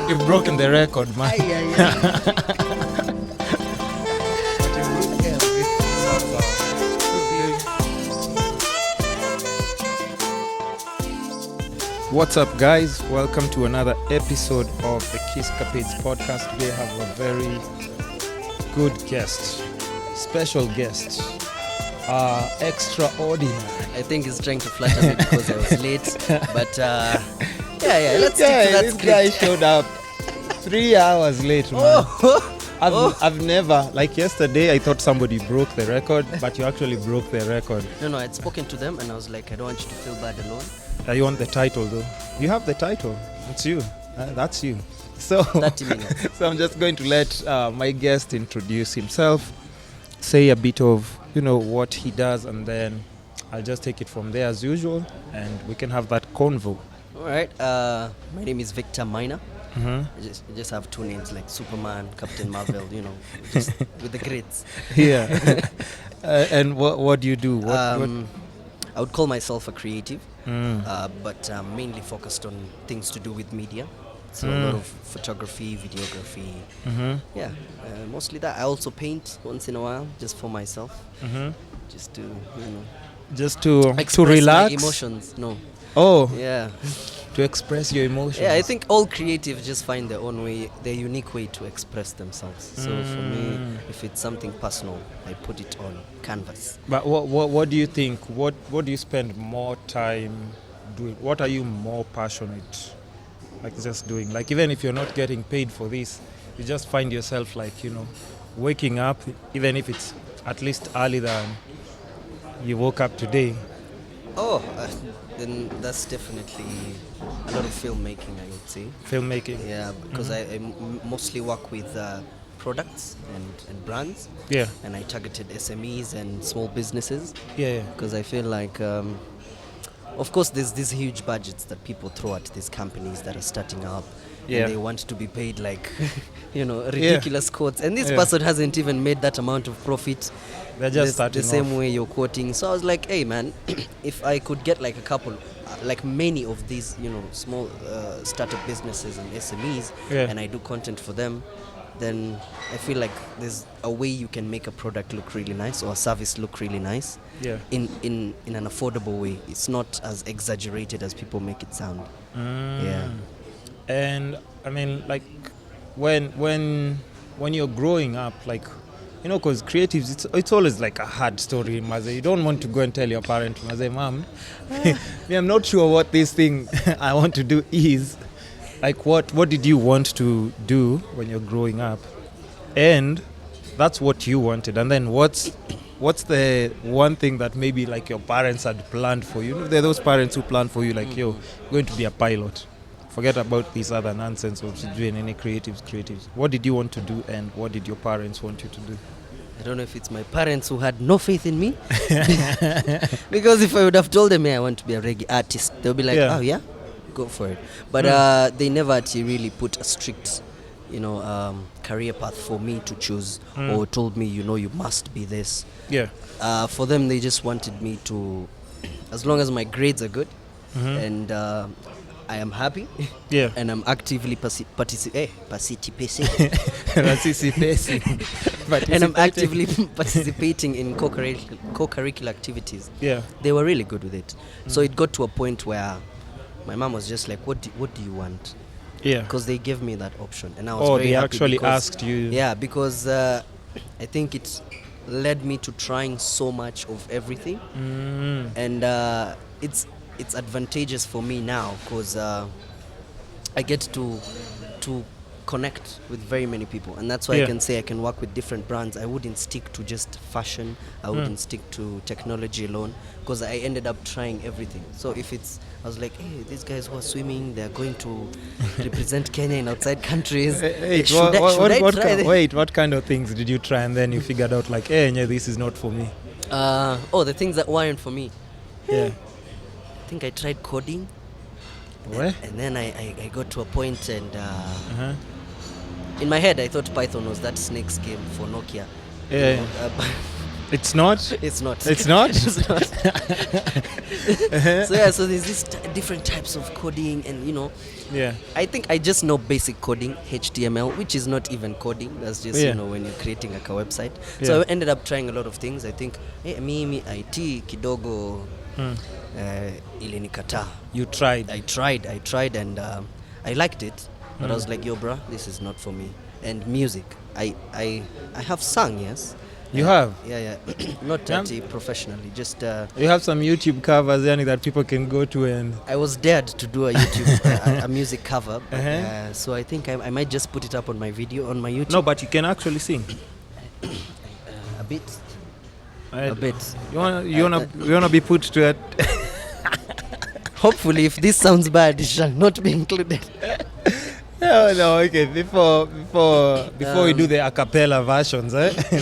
You've broken the record, man. What's up, guys? Welcome to another episode of the Kiskapades podcast. We have a very good guest, special guest, extraordinary. I think he's trying to flatter me because I was late, but let's stick to that This script. guy showed up 3 hours late, man. I've never, like yesterday, I thought somebody broke the record, but you actually broke the record. No, I'd spoken to them and I was like, I don't want you to feel bad alone. You want the title, though? You have the title. It's you. That's you. So, 30 minutes. so I'm just going to let my guest introduce himself, say a bit of, what he does, and then I'll just take it from there as usual, and we can have that convo. All right. My name is Victor Maina. Mm-hmm. I just have two names like Superman, Captain Marvel, just with the grades. Yeah. And what do you do? I would call myself a creative, Mm. but mainly focused on things to do with media. So a lot of photography, videography. Mm-hmm. Yeah, mostly that. I also paint once in a while, just for myself, Mm-hmm. just to Just to express relax. my emotions. No, Oh, yeah, to express your emotions. yeah. I think all creatives just find their own way, their unique way to express themselves. So for me, if it's something personal, I put it on canvas. But what do you think? What do you spend more time doing? What are you more passionate, like just doing? Like even if you're not getting paid for this, you just find yourself like waking up, even if it's at least early than you woke up today. Oh, then that's definitely a lot of filmmaking, I would say. Filmmaking. Yeah, because I mostly work with products and brands, Yeah. and I targeted SMEs and small businesses. Yeah. Because I feel like, of course, there's these huge budgets that people throw at these companies that are starting up. Yeah. And they want to be paid like, ridiculous quotes. And this Yeah. person hasn't even made that amount of profit. They're just starting the same off. way you're quoting. So I was like, hey, man, if I could get like a couple, like many of these, small startup businesses and SMEs, Yeah. and I do content for them, then I feel like there's a way you can make a product look really nice or a service look really nice Yeah. in an affordable way. It's not as exaggerated as people make it sound. Yeah. And I mean, like, when you're growing up, like, because creatives, it's always like a hard story, Maze. You don't want to go and tell your parent, Maze, Mom, me, I'm not sure what this thing I want to do is. Like, what did you want to do when you're growing up? And that's what you wanted. And then what's the one thing that maybe like your parents had planned for you? There are those parents who plan for you like, you're going to be a pilot. Forget about this other nonsense of doing any creatives. What did you want to do, and what did your parents want you to do? I don't know if it's my parents who had no faith in me. Because if I would have told them, I want to be a reggae artist, they'll be like, Yeah. oh yeah, go for it. But they never actually really put a strict, career path for me to choose, or told me, you must be this. Yeah. For them, they just wanted me to, as long as my grades are good, and I am happy, Yeah. and I'm actively participating. And I'm actively participating in co-curricular activities. Yeah. They were really good with it. So it got to a point where my mom was just like, what do you want? Yeah. Because they gave me that option, and I was Oh, very they happy actually because- asked you. Yeah, because I think it led me to trying so much of everything, and it's advantageous for me now because I get to connect with very many people, and that's why Yeah. I can say I can work with different brands. I wouldn't stick to just fashion. I wouldn't stick to technology alone, because I ended up trying everything. So if I was like, hey, these guys who are swimming, they're going to represent Kenya in outside countries. Should I try this? Wait, what kind of things did you try, and then you figured out like, hey, yeah, this is not for me? The things that weren't for me. Yeah. I think I tried coding. Where? And then I got to a point, and in my head I thought Python was that snakes game for Nokia. Yeah. It's not. It's not. It's not. It's not. So yeah, so there's these different types of coding, and Yeah. I think I just know basic coding, HTML, which is not even coding. That's just Yeah. when you're creating like a website. Yeah. So I ended up trying a lot of things. I think me IT kidogo ilinikata. You tried. I tried, and I liked it, but I was like, yo, bruh, this is not for me. And music, I have sung, yes. You have. Yeah. Not Yeah. professionally, just You have some YouTube covers, yani, that people can go to and. I was dared to do a YouTube a music cover, but, Uh-huh. so I think I might just put it up on my YouTube. No, but you can actually sing. A bit. Right. A bit. You wanna be put to it. Hopefully, if this sounds bad, it shall not be included. No, okay. Before we do the a cappella versions,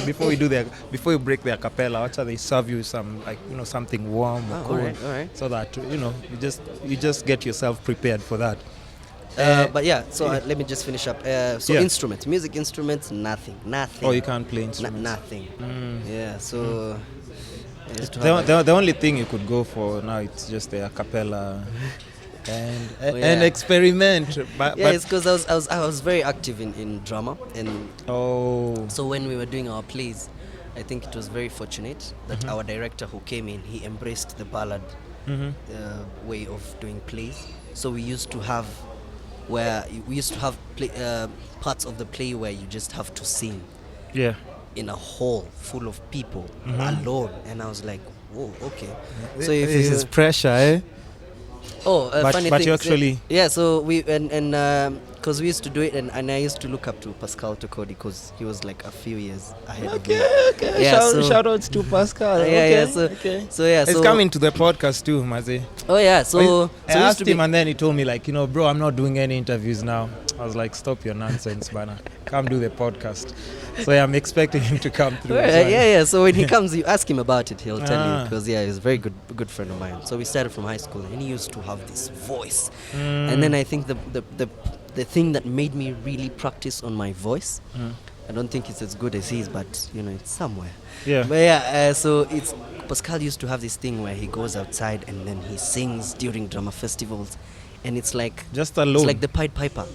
before you break the a cappella, after they serve you some something warm or cool, All right. so that you just get yourself prepared for that. But yeah, so let me just finish up. So Yeah. instruments, music instruments, nothing. Oh, you can't play instruments. Nothing. Mm. Yeah, so I used to have The only thing you could go for now, it's just the a cappella and yeah. and experiment. But it's because I was very active in drama, and oh, so when we were doing our plays, I think it was very fortunate that our director who came in, he embraced the ballad way of doing plays. So we used to have parts of the play where you just have to sing yeah. in a hall full of people alone, and I was like, whoa, okay. So if This you is pressure, eh? funny but thing, you actually yeah, so we and because we used to do it, and I used to look up to Pascal Tokodi because he was like a few years ahead of me. Okay. Yeah, Shout outs to Pascal. Yeah, okay. So yeah, He's so coming to the podcast too, Mazi. oh yeah, so I we used asked to be, him, and then he told me, like, bro, I'm not doing any interviews now. I was like, stop your nonsense, Bana. Come do the podcast. So yeah, I'm expecting him to come through. yeah. So when he comes, you ask him about it, he'll tell you, Ah. because he's a very good friend of mine. So we started from high school, and he used to have this voice, and then I think the thing that made me really practice on my voice, I don't think it's as good as his, but it's somewhere. Yeah. But yeah, so it's Pascal used to have this thing where he goes outside and then he sings during drama festivals, and it's like Just alone. it's like the Pied Piper.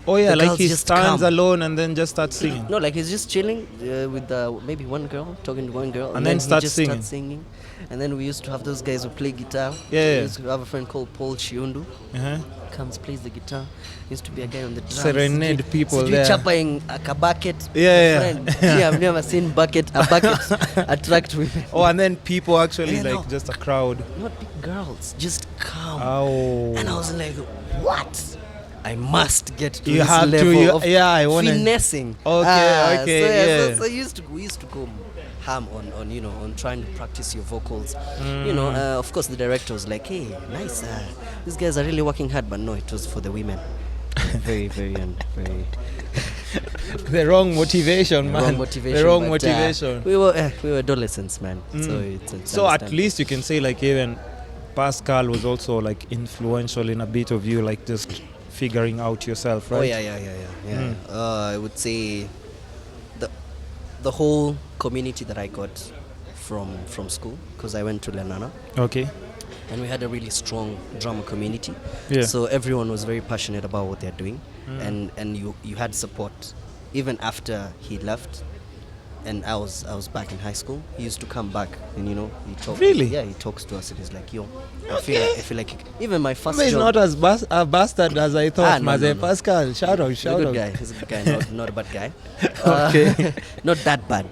Oh yeah, the like girls he just stands come. alone and then just starts singing. No, like he's just chilling with maybe one girl, talking to one girl, And then he starts just singing. starts singing. And then we used to have those guys who play guitar. Yeah. We used to have a friend called Paul Chiundu. Uh-huh. Comes, plays the guitar. Used to be a guy on the drums. Serenade people there. Chapping a bucket. Yeah. Friend. Yeah, I've never seen a bucket attract women. Oh, and then people actually Yeah, like no. just a crowd. Not big girls, just come. Oh. And I was like, what? I must get to You this have to, level of I wanna. finessing. Okay. So we used to go ham on trying to practice your vocals. Of course the director was like, hey, nice, these guys are really working hard, but no, it was for the women. Very very The wrong motivation, man. wrong motivation. The wrong but, motivation. we were adolescents, man. So it's So at understandable. least you can say, like, even Pascal was also like influential in a bit of you, like just figuring out yourself, right? Oh yeah. I would say the whole community that I got from school, because I went to Lenana, Okay. and we had a really strong drama community. Yeah. So everyone was very passionate about what they're doing, and you had support even after he left. And I was back in high school. He used to come back, and he talks. Really? Yeah, he talks to us, and he's like, "Yo, I feel like even my first But he's job." not as a bastard as I thought, no, Maze. no. Pascal, shout out. He's a good guy. He's a good guy, not a bad guy. Okay. Not that bad.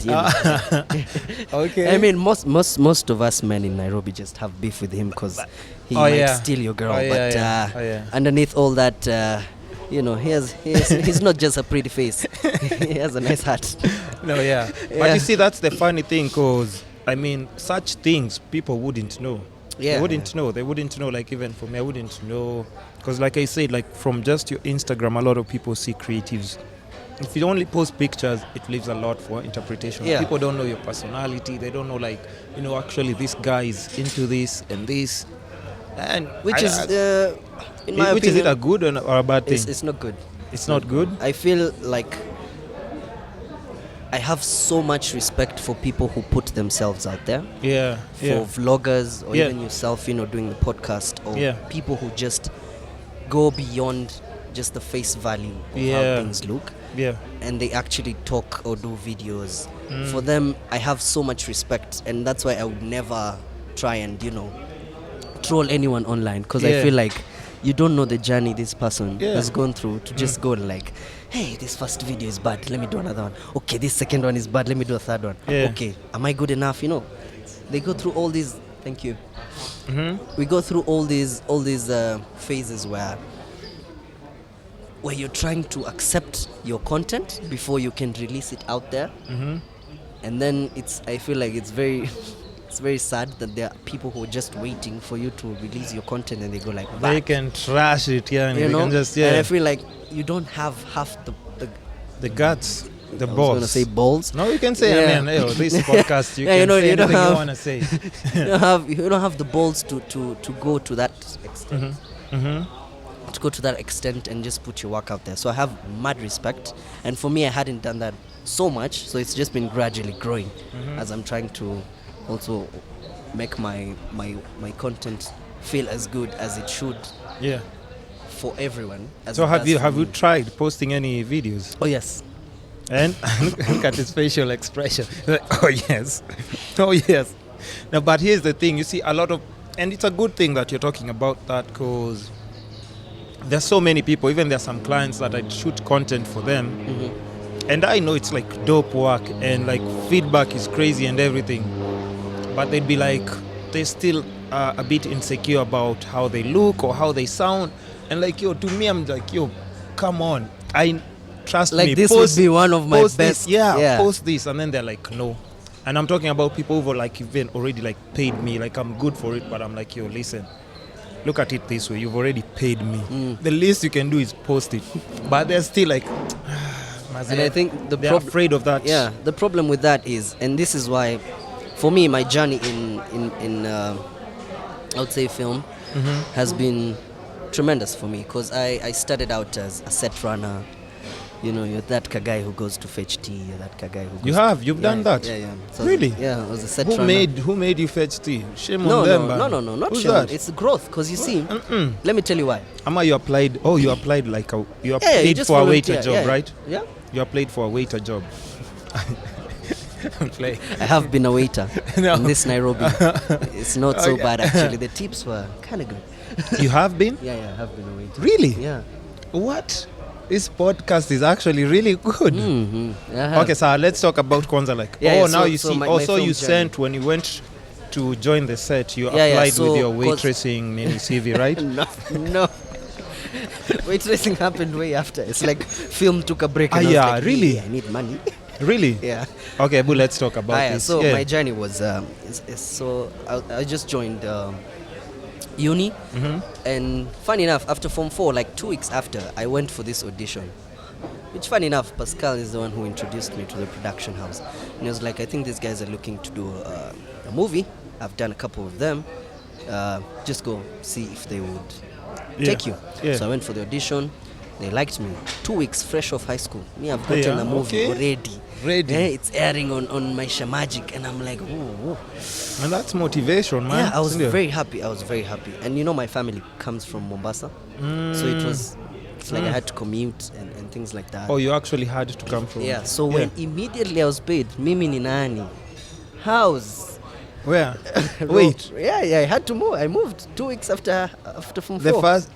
Okay. I mean, most of us men in Nairobi just have beef with him because he Oh, might yeah. steal your girl. Oh, yeah, but yeah. Oh, yeah. underneath all that, he's not just a pretty face. He has a nice heart. No, yeah. But Yeah. you see, that's the funny thing, because, I mean, such things people wouldn't know. Yeah. They wouldn't know. They wouldn't know, like, even for me, I wouldn't know. Because, like I said, like, from just your Instagram, a lot of people see creatives. If you only post pictures, it leaves a lot for interpretation. Yeah. People don't know your personality. They don't know, like, actually, this guy is into this and this. And Which is, in my which opinion, is it a good or a bad thing? it's not good. It's not good. I feel like I have so much respect for people who put themselves out there. Yeah. For Yeah. vloggers or Yeah. even yourself, doing the podcast, or Yeah. people who just go beyond just the face value of how Yeah. things look, Yeah. and they actually talk or do videos. For them, I have so much respect, and that's why I would never try and troll anyone online, because I Yeah. feel like you don't know the journey this person Yeah. has gone through to just go like, hey, this first video is bad, let me do another one. Okay, this second one is bad, let me do a third one. Yeah. Okay, am I good enough? They go through all these. Thank you. We go through all these phases where you're trying to accept your content before you can release it out there. And then I feel like it's very it's very sad that there are people who are just waiting for you to release your content, and they go like, They can trash it, yeah, and they can just, and I feel like you don't have half the guts, the I was balls. gonna say balls. No, you can say, Yeah. I mean, this podcast, you Yeah, can say you don't anything you have- want to say. You don't have the balls to go to that extent. To go to that extent and just put your work out there. So I have mad respect, and for me, I hadn't done that so much, so it's just been gradually growing as I'm trying to also make my content feel as good as it should Yeah. for everyone. As So it have does you for me. tried posting any videos? Oh yes. And look at his facial expression. Like, oh yes, oh yes. Now, but here's the thing. You see, a lot of, and it's a good thing that you're talking about that, because there's so many people. Even there's some clients that I shoot content for them, and I know it's like dope work, and like feedback is crazy and everything. But they'd be like, they're still a bit insecure about how they look or how they sound, and like, yo, to me, I'm like, yo, come on, trust Like me, this post, would be one of my post best. this, post this, and then they're like, no. And I'm talking about people who like even already like paid me, like I'm good for it, but I'm like, yo, listen, look at it this way, you've already paid me. The least you can do is post it, but they're still like, And I think they're afraid of that. Yeah, the problem with that is, and this is why, for me, my journey in I would say film has been tremendous for me, because I started out as a set runner. You're that guy who goes to fetch tea. You're that guy who goes You've done that? Yeah. So Really? I was a set Who runner. made you fetch tea? Shame No, on them, no, man. no, not Who's shame. that? It's growth, because you see, let me tell you why. Ama, you applied like you you applied just for a volunteer, waiter job, right? Yeah. You applied for a waiter job. I'm playing. I have been a waiter No. in this Nairobi. It's not so Okay. bad, actually. The tips were kind of good. You have been? Yeah, I have been a waiter. Really? Yeah. What? This podcast is actually really good. Okay, so let's talk about Kwanzaa. Like, Yeah, now so- you so see. my Also, film you journey. sent when you went to join the set. You Yeah, applied so with your 'cause- waitressing maybe CV, right? No. Waitressing happened way after. It's like film took a break. And I was yeah, like, really? "Hey, I need money. Really? Yeah. Okay, but let's talk about this. So Yeah. my journey was so I just joined uni, and funny enough, after Form 4, like 2 weeks after, I went for this audition. Which, funny enough, Pascal is the one who introduced me to the production house, and he was like, "I think these guys are looking to do a movie. I've done a couple of them. Just go see if they would take you." Yeah. So I went for the audition. They liked me. 2 weeks fresh off high school. Me, I've gotten Yeah, a movie okay. already. Ready. Yeah, it's airing on Maisha Magic, and I'm like, oh. And that's motivation, man. Yeah, I was isn't it? very happy. And my family comes from Mombasa, so it's like I had to commute and things like that. Oh, you actually had to come from. Yeah, so when immediately I was paid, mimi ni nani? House. Where? Wait. Yeah, I had to move. I moved 2 weeks after Form 4. The first.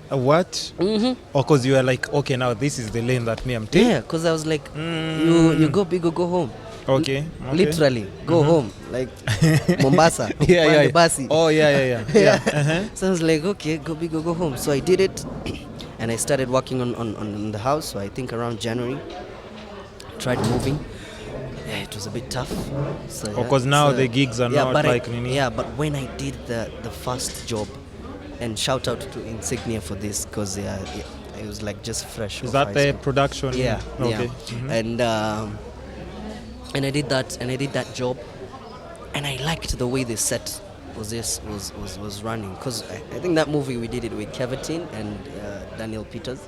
What? Mm-hmm. Or because you were like, okay, now this is the lane that me I'm taking. Yeah, because I was like, you go big or go home. Okay. Literally, go home. Like Mombasa. Yeah. Pande basi. Oh, yeah. Uh-huh. So I was like, okay, go big or go home. So I did it, and I started working on the house. So I think around January, tried moving. Yeah, it was a bit tough. So, Because now the gigs are not but like Nini. yeah, but when I did the first job, and shout out to Insignia for this, because it was like just fresh. Is off that high the school. production? Yeah. Okay. Yeah. Mhm. And I did that job, and I liked the way the set was running, because I think that movie we did it with Kevatin and Daniel Peters,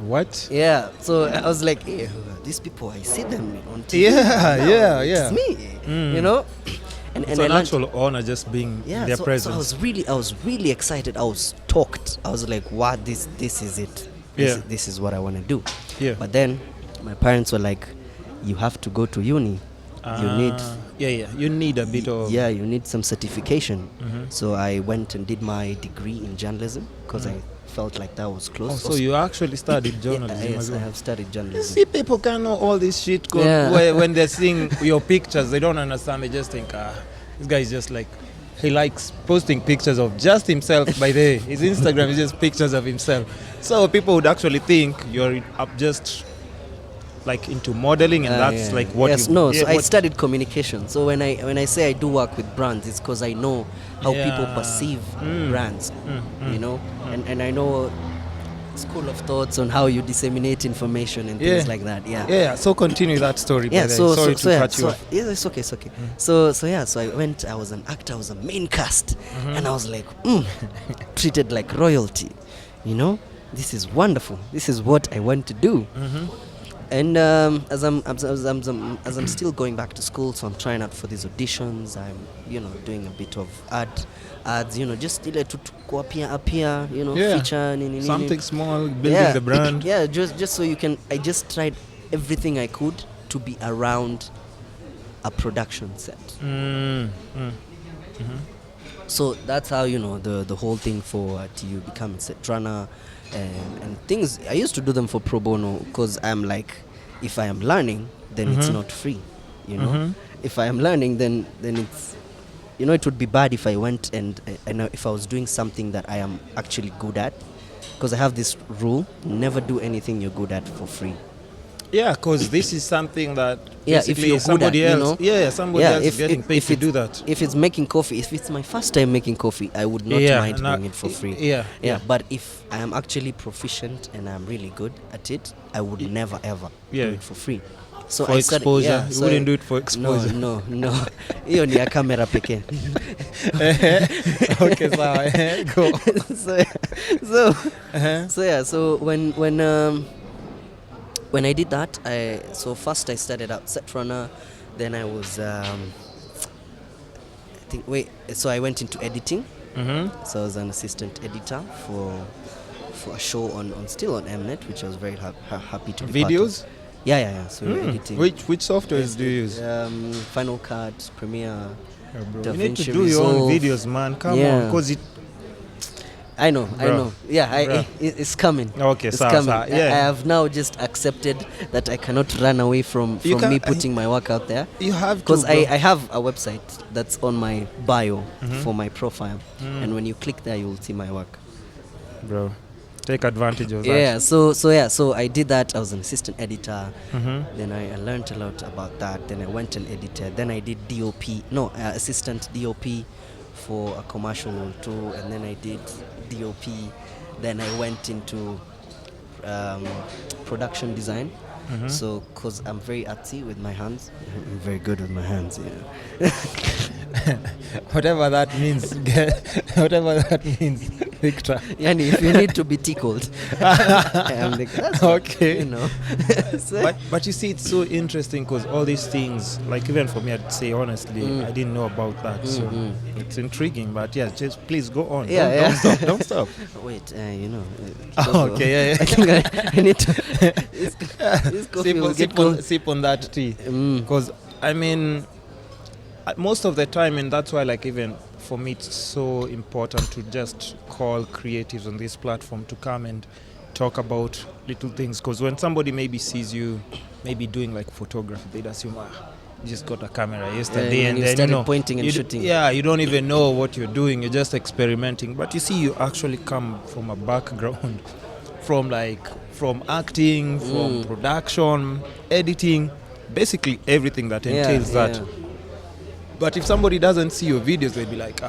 What? Yeah, so I was like, hey, these people, I see them on TV. Yeah, now. yeah, It's yeah. me, you know. And It's I an learned. actual honor just being in Yeah, their so presence. I was really excited. I was stoked. I was like, "What? This is it. Yeah. This is what I want to do." Yeah. But then my parents were like, "You have to go to uni. You need, yeah. You need a bit of. yeah, you need some certification." Mhm. So I went and did my degree in journalism because I felt like that was close. Oh, so you actually studied Yeah, journalism yes, as I well. have studied You journalism. see, people can know all this shit Yeah. when they're seeing your pictures, they don't understand. They just think, this guy is just like, he likes posting pictures of just himself. By the way, his Instagram is just pictures of himself. So people would actually think you're up just like into modeling, and that's Yeah. like what yes, you. no. yeah, So I what- studied communication. So when I say I do work with brands, it's because I know how people Yeah. perceive brands, you know, and I know school of thoughts on how you disseminate information and things Yeah. like that. Yeah. Yeah, so continue that story. Yeah, by the so way. Sorry so, to so yeah, cut you so off. yeah, it's okay, it's okay. So yeah, so I went. I was an actor. I was a main cast, and I was like, treated like royalty. You know, this is wonderful. This is what I want to do. And as I'm still going back to school, so I'm trying out for these auditions. I'm doing a bit of ads, just ile to appear, Yeah. feature nini. Something small, building the brand. Yeah, just so you can. I just tried everything I could to be around a production set. So that's how the whole thing for TU becoming set runner and things. I used to do them for pro bono because I'm like, if I am learning, then it's not free. If I am learning, then it's it would be bad if I went and if I was doing something that I am actually good at, because I have this rule: never do anything you're good at for free. Yeah, because this is something that Yeah, if basically you're good somebody at, else, somebody else is getting paid if to it's- do that. If it's making coffee, if it's my first time making coffee, I would not Yeah, mind and doing it for free. Yeah. But if I am actually proficient and I'm really good at it, I would never ever Yeah. do it for free. So For I started, exposure, you so wouldn't I- do it for exposure. No. Hiyo ni ya kamera pekee. Okay, go. So when I did that, first I started out set runner, then I was so I went into editing. So I was an assistant editor for a show on still on Mnet, which I was very happy to be Videos? part of. Yeah. So we're editing. Which softwares do you use? Final Cut, Premiere. You need to DaVinci do your own Resolve. videos, man. Come Yeah. on, because it. I know. Yeah, Bro. it's coming. Okay, It's sawa, coming. sawa, yeah. I have now just accepted that I cannot run away from You me can't- putting my work out there. You have to. Because bro. I have a website that's on my bio for my profile, and when you click there, you will see my work. Bro, take advantage of that. Yeah, so I did that. I was an assistant editor. Then I learned a lot about that. Then I went and edited. Then I did assistant DOP for a commercial too. And then I did DOP. Then I went into production design. So, because I'm very artsy with my hands, I'm very good with my hands. Yeah. Whatever that means, whatever that means, Victor. Yani, if you need to be tickled, I'm like, that's Okay. So, But you see, it's so interesting because all these things, like even for me, I'd say honestly, I didn't know about that. So it's intriguing. But yeah, just please go on. Yeah, Don't stop. Don't stop. wait, Okay, yeah. I think I need to. This coffee will get cold. Sip on that tea. Because I mean, most of the time, and that's why, like, even for me, it's so important to just call creatives on this platform to come and talk about little things. Because when somebody maybe sees you, maybe doing like photography, they'd assume, you just got a camera yesterday, and you then started pointing and you shooting. Yeah, you don't even know what you're doing. You're just experimenting. But you see, you actually come from a background, from acting, from production, editing, basically everything that entails that. But if somebody doesn't see your videos, they'll be like,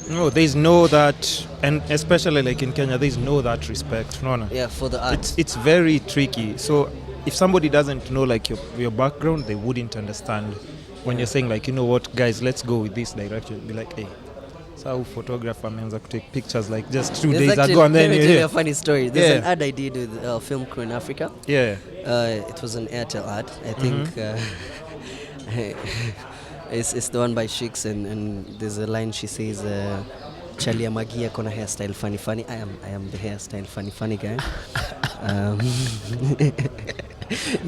no, there's no that, and especially like in Kenya, there's no that respect. No. Yeah, for the art. It's very tricky. So if somebody doesn't know like your background, they wouldn't understand when you're saying like, you know what, guys, let's go with this direction. Be like, hey, So photographer ameanza to take pictures like just 2 There's days actually, ago, and let then me you're tell you here. a funny story. There's an Yeah. ad I did with film crew in Africa. Yeah. It was an Airtel ad. I think it's the one by Sheiks, and there's a line she says, Chalia Magia kona hairstyle funny. I am the hairstyle funny guy.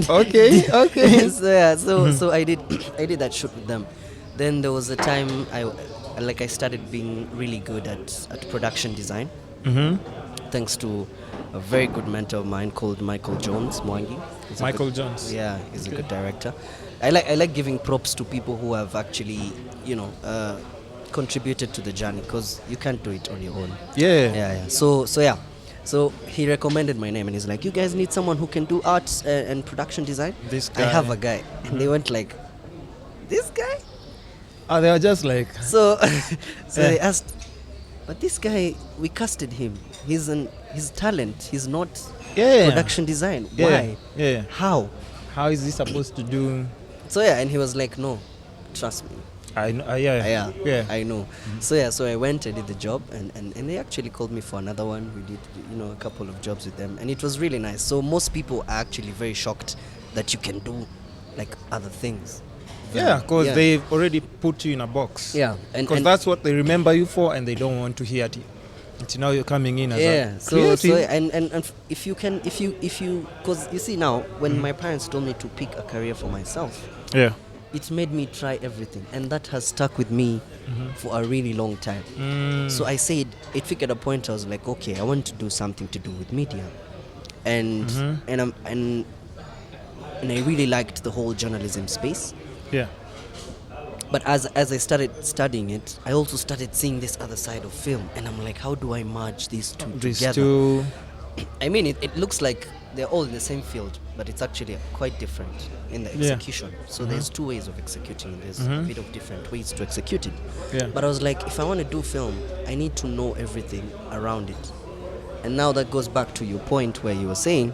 Okay. So yeah, so I did that shoot with them. Then there was a time I started being really good at production design, thanks to a very good mentor of mine called Michael Jones Mwangi. Michael Jones. Yeah, he's a good director. I like giving props to people who have actually, contributed to the journey, because you can't do it on your own. Yeah. So he recommended my name, and he's like, you guys need someone who can do arts and production design. This I guy. have a guy. And they went like, this guy? They are just like. So Yeah. they asked, but this guy, we casted him. He's talent. He's not Yeah. production design. Yeah. Why? Yeah. How? How is this supposed to do? So yeah, and he was like, no, trust me. I know. Yeah. I know. So I went, I did the job, and they actually called me for another one. We did, a couple of jobs with them, and it was really nice. So most people are actually very shocked that you can do like other things. Yeah, because they've already put you in a box. Yeah, Because that's what they remember you for, and they don't want to hear it. Until now you're coming in as a creative. So and if you because you see now, when my parents told me to pick a career for myself, Yeah. it made me try everything, and that has stuck with me for a really long time. So I said, it figured a point I was like, okay, I want to do something to do with media, and I really liked the whole journalism space. Yeah. But as I started studying it, I also started seeing this other side of film, and I'm like, how do I merge these two together? I mean, it looks like they're all in the same field, but it's actually quite different in the execution. So there's two ways of executing it. There's a bit of different ways to execute it. Yeah. But I was like, if I want to do film, I need to know everything around it. And now that goes back to your point where you were saying,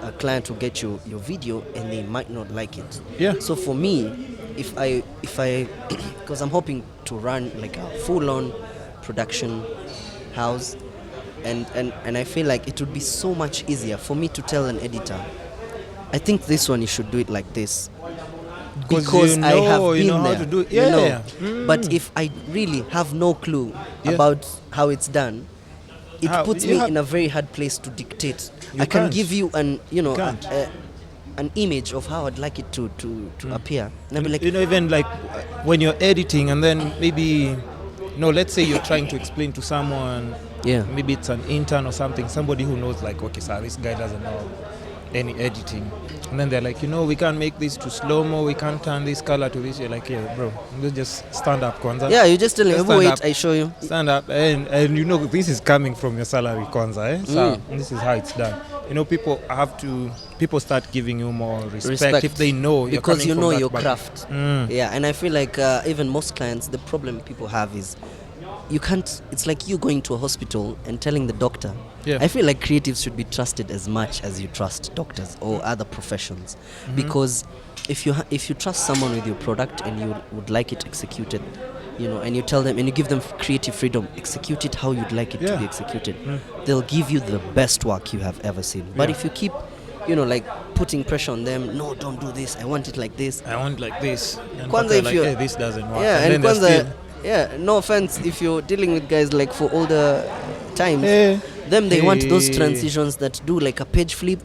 a client will get your video and they might not like it. Yeah. So for me, if I because I'm hoping to run like a full-on production house, and I feel like it would be so much easier for me to tell an editor, I think this one you should do it like this, because I have been how there. to do it. But if I really have no clue about how it's done, it puts me in a very hard place to dictate. I can give you an image of how I'd like it to appear, and I'll be like, even like when you're editing, and then maybe, let's say you're trying to explain to someone. Yeah. Maybe it's an intern or something, somebody who knows like, okay, sir, this guy doesn't know any editing. And then they're like, we can't make this to slow-mo, we can't turn this color to this. You're like, yeah, bro, you just stand up, Kwanzaa. Yeah, you just tell him, wait, up. I show you. Stand up, and this is coming from your salary, Kwanzaa, So this is how it's done. People start giving you more respect if they know you're because coming from your that craft. Yeah, and I feel like even most clients, the problem people have is you can't. It's like you going to a hospital and telling the doctor. Yeah. I feel like creatives should be trusted as much as you trust doctors or other professions, because if you trust someone with your product and you would like it executed, and you tell them and you give them creative freedom, execute it how you'd like it to be executed, they'll give you the best work you have ever seen. But if you keep like putting pressure on them, no, don't do this, I want it like this, I want like this, and Kwanzaa, if like, hey, this doesn't work, and then Kwanzaa, no offense if you're dealing with guys like for older times, they want those transitions that do like a page flip.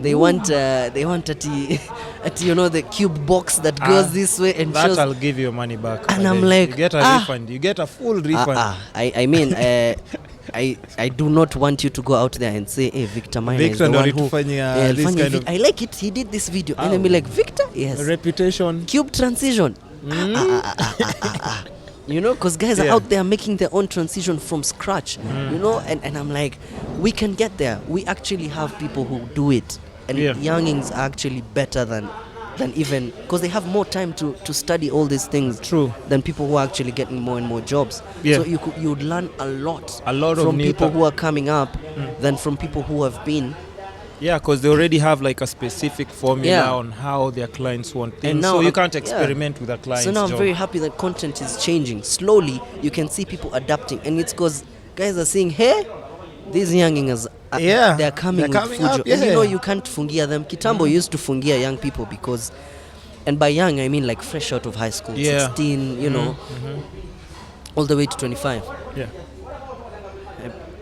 They want at the cube box that goes this way and that shows. I'll give you money back, and I'm like, you get a refund, you get a full refund. I mean, I do not want you to go out there and say, hey, Victor Maina is the one who this kind of I like it, he did this video, and I'll be like, Victor, yes, reputation, cube transition. Because guys are out there making their own transition from scratch, and I'm like, we can get there. We actually have people who do it, and youngings are actually better than even, because they have more time to study all these things. True. Than people who are actually getting more and more jobs. So you would learn a lot of from new people who are coming up than from people who have been Yeah, because they already have like a specific formula Yeah. on how their clients want things. And now So you I'm- can't yeah. experiment with a client's So now I'm job. very happy that content is changing. Slowly, you can see people adapting. And it's because guys are saying, hey, these youngingers, Yeah, they're coming they're with coming fujo. up, And you yeah. know you can't fungia them. Kitambo used to fungia young people because, and by young I mean like fresh out of high school, Yeah. 16, you know, all the way to 25. Yeah.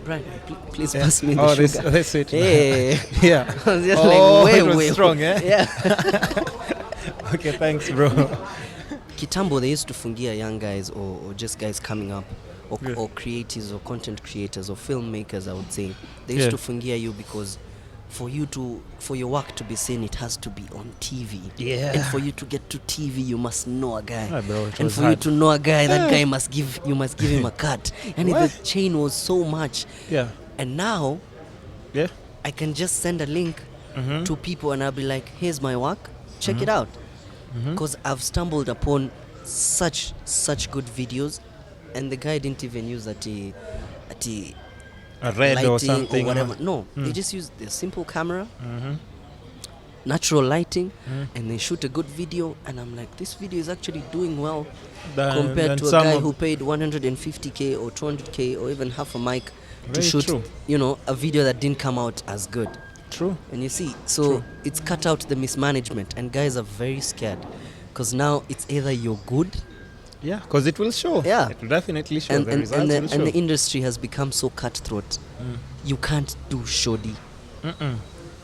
Brian, please Yeah. pass me the Oh, sugar. this sweet. Hey. Yeah. I was just Oh, like, it was way, strong, eh? Yeah. Okay, thanks, bro. Kitambo, they used to fungia young guys or just guys coming up, or, Yeah. or creators or content creators or filmmakers, I would say. They used Yeah. to fungia you because for your work to be seen, it has to be on TV. Yeah. And for you to get to TV, you must know a guy. Ah, bro, it And was for hard. you to know a guy, that Yeah. guy must give him a cut. And What? the chain was so much. Yeah. And now Yeah. I can just send a link Mhm. to people and I'll be like, here's my work, check it out. Because I've stumbled upon such good videos, and the guy didn't even use a A red lighting or something. whatever. No, they just use the simple camera, natural lighting, and they shoot a good video. And I'm like, this video is actually doing well compared to a guy who paid 150k or 200k or even half a mic to Very shoot, true. a video that didn't come out as good. True. And you see, so it's cut out the mismanagement, and guys are very scared because now it's either you're good, Yeah, because it will show. Yeah. It will definitely show. and, The and, results and, the, will and show. the industry has become so cutthroat. You can't do shoddy.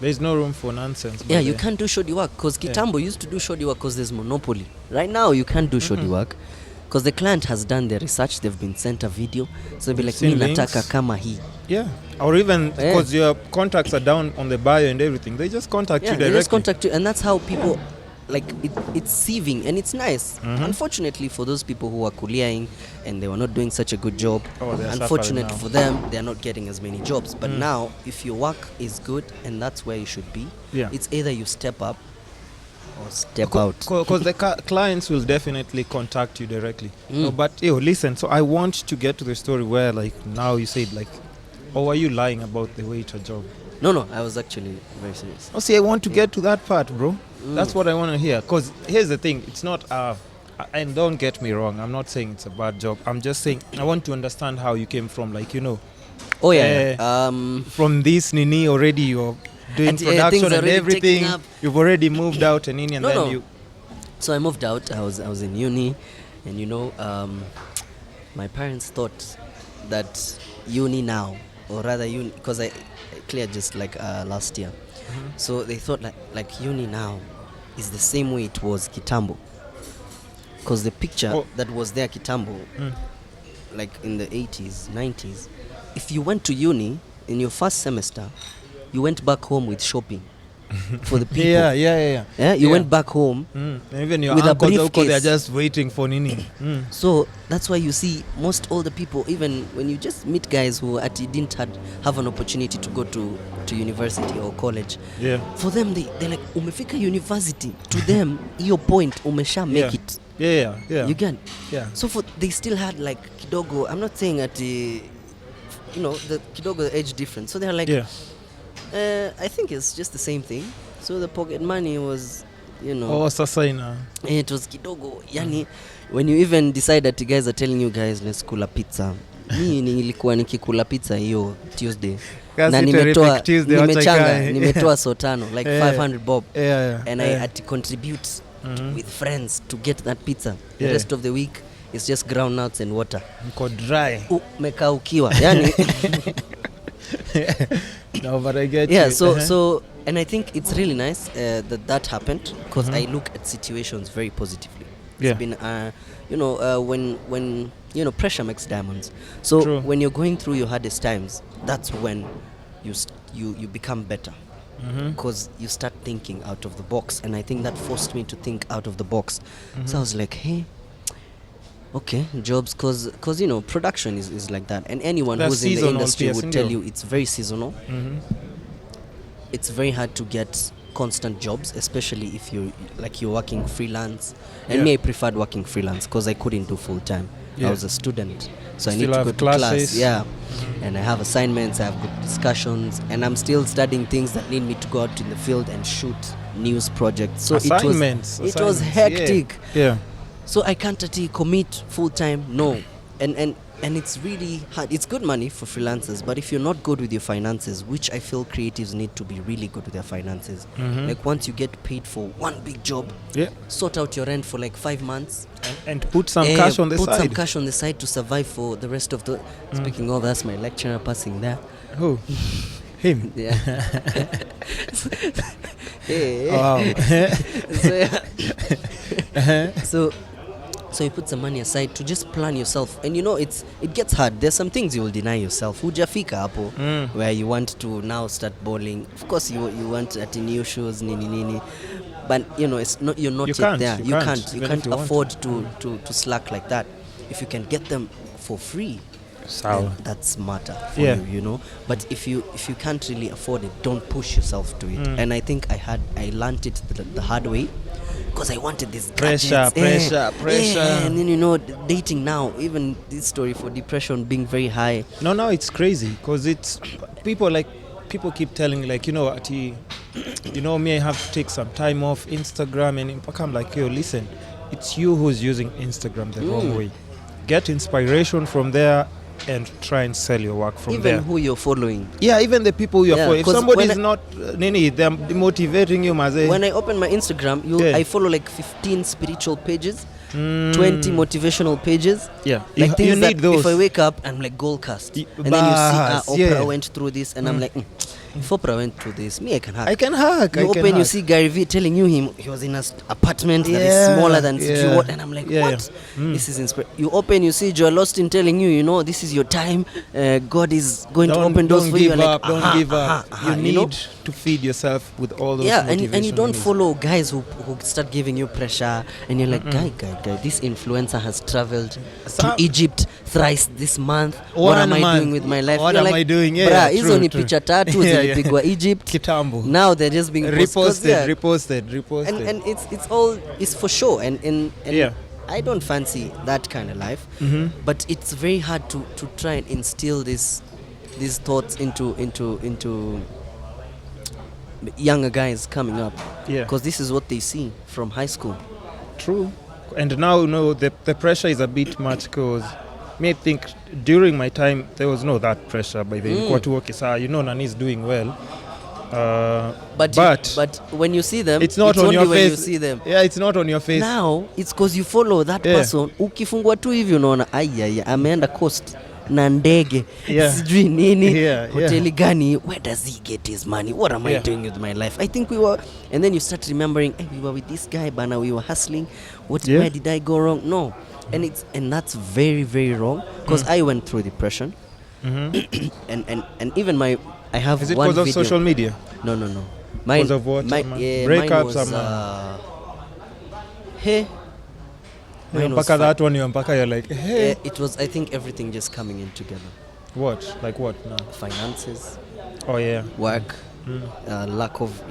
There's no room for nonsense. Yeah, but you can't do shoddy work because Kitambo used to do shoddy work because there's monopoly. Right now, you can't do shoddy work because the client has done their research. They've been sent a video, so they'll be like, Seen "Mi nataka links. kama hii." Yeah. Or even Yeah. because your contacts are down on the bio and everything, they just contact Yeah, you they directly. just contact you, and that's how people it's sieving, and it's nice. Unfortunately for those people who are kuliaing and they were not doing such a good job, Oh, they're unfortunate suffering now. for them, they're not getting as many jobs. But now, if your work is good and that's where you should be, Yeah. it's either you step up or step out. Because the clients will definitely contact you directly. No, but listen, so I want to get to the story where like now you said like, oh, are you lying about the waiter job? No, I was actually very serious. Oh, see, I want to get to that part, bro. That's what I want to hear. Because here's the thing, it's not, and don't get me wrong, I'm not saying it's a bad job. I'm just saying I want to understand how you came from, like, Oh yeah, from this Nini already, you're doing And, production things are and already everything. taking up. You've already moved out and in, and then No. you. So I moved out. I was in uni, and my parents thought that uni now, or rather uni, because I cleared just like last year. So they thought like uni now is the same way it was Kitambo, because the picture that was there Kitambo, like in the 80s, 90s, if you went to uni in your first semester, you went back home with shopping for the people. Yeah. You went back home. And even your With a uncles, they're briefcase. just waiting for Nini. So that's why you see most older people, even when you just meet guys who actually didn't have an opportunity to go to university or college, Yeah. for them they're like, umefika university. To them, your point, umesha make it. Yeah. You get? Yeah. So they still had like kidogo. I'm not saying at the kidogo age difference. So they're like, Yeah. I think it's just the same thing. So the pocket money was, Oh, sasa ina. it was kidogo. Yani, when you even decide that you guys are telling you guys, let's kula pizza. Mimi nilikuwa nikikula pizza hiyo Tuesday. Kasi Na terrific Tuesday, wacha ikae. nimetoa so tano, like 500 bob. Yeah. And I had to contribute with friends to get that pizza. The Yeah. rest of the week is just ground nuts and water. Mko dry. Umekaukiwa. Yani, No, but I get yeah, you. so and I think it's really nice that happened because I look at situations very positively. Yeah. It's been when pressure makes diamonds. So True. when you're going through your hardest times, that's when you become better because you start thinking out of the box. And I think that forced me to think out of the box. So I was like, hey, okay, jobs, because production is like that, and anyone That's who's in the seasonal, industry yes, would indeed. tell you it's very seasonal. It's very hard to get constant jobs, especially if you're working freelance. And Yeah. me, I preferred working freelance because I couldn't do full time. I was a student, so I Still need to have go to classes. class. Yeah, and I have assignments, I have good discussions, and I'm still studying things that need me to go out in the field and shoot news projects. So Assignments. it was Yeah. hectic. Yeah. So I can't commit full time. No, and it's really hard. It's good money for freelancers, but if you're not good with your finances, which I feel creatives need to be really good with their finances. Like once you get paid for one big job, Yeah. sort out your rent for like 5 months, And put some cash on the put side. some cash on the side to survive for the rest of the. Speaking of, that's my lecturer passing there. Who? Him. Yeah. Yeah. Wow. So, yeah. So you put some money aside to just plan yourself, and it gets hard. There's some things you will deny yourself. Hujafika hapo where you want to now start bowling. Of course you want at new shows nini, but it's not. You're not yet there. You can't afford to slack like that. If you can get them for free, then that's smarter for you. But if you can't really afford it, don't push yourself to it. And I think I learned it the hard way. Because I wanted this pressure. And then dating now, even this story for depression being very high. No, it's crazy because it's people keep telling me me, I have to take some time off Instagram, and I'm like, yo, listen, it's you who's using Instagram the wrong way. Get inspiration from there and try and sell your work from there. Even who you're following. Yeah, even the people you're following. If somebody is not they're demotivating you, maze. When I open my Instagram, I follow like 15 spiritual pages, 20 motivational pages. Yeah, like things you need that those. If I wake up, I'm like goal cast. And then you see Oprah went through this, and I'm like, if Oprah went through this, me, I can hack. You see Gary Vee telling you he was in an apartment that is smaller than what, and I'm like, what? This is inspiring. You open, you see Joel Austin telling you, this is your time. God is going to open doors for you. Don't give up. You need to feed yourself with all those motivation. and you don't follow guys who start giving you pressure, and you're like, guy, this influencer has traveled to Egypt thrice this month. What am I doing with my life? What am I doing? Yeah, hizo ni picha tatu zilipigwa Egypt. Kitambo. Now they're just being reposted. And it's for sure. And I don't fancy that kind of life. But it's very hard to try and instill these thoughts into younger guys coming up. Because this is what they see from high school. True. And now the pressure is a bit much, because I think during my time there was no that pressure. By the way, Nani's doing well. But when you see them, it's not on only your when face. you see them. Yeah, it's not on your face. Now it's because you follow that person. Ukifungua tu hivi unaona ameenda coast na ndege sijui nini hoteli gani. Where does he get his money? What am I doing with my life? I think we were, and then you start remembering, we were with this guy, bana, we were hustling. Where did I go wrong? No. And that's very, very wrong, because I went through depression. and even I have Is it one because video. Of social media? No. Because of what? Breakups? That one, you're like, hey. It was, I think, everything just coming in together. What? Like what? No. Finances. Oh yeah. Work. Lack of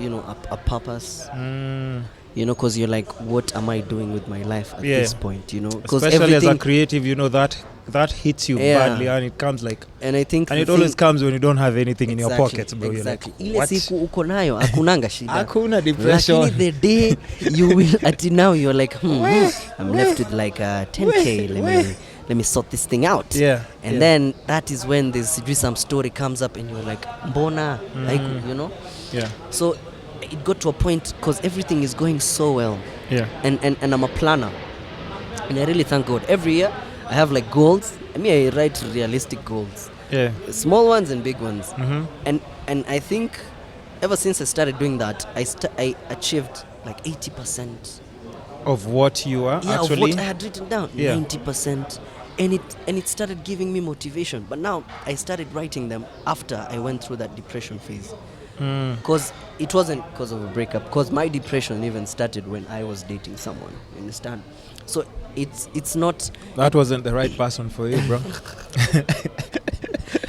a purpose. Because you're like, what am I doing with my life at this point? Especially as a creative, that hits you badly, and it comes like. And I think. And it always comes when you don't have anything in your pockets, bro. Exactly. You're like, ile siku uko nayo hakunanga shida. Hakuna depression. Lakini the day you will, until now you're like, I'm left with like 10K. Let me sort this thing out. And then that is when this some story comes up, and you're like, mbona, Yeah. So it got to a point, because everything is going so well. And I'm a planner, and I really thank God. Every year I have like goals. I write realistic goals. Small ones and big ones. And I think ever since I started doing that, I achieved like 80% of what you are actually. Of what I had written down. 90%. And it started giving me motivation. But now I started writing them after I went through that depression phase. Because it wasn't because of a breakup, because my depression even started when I was dating someone, you understand? So it's not. That wasn't the right person for you, bro.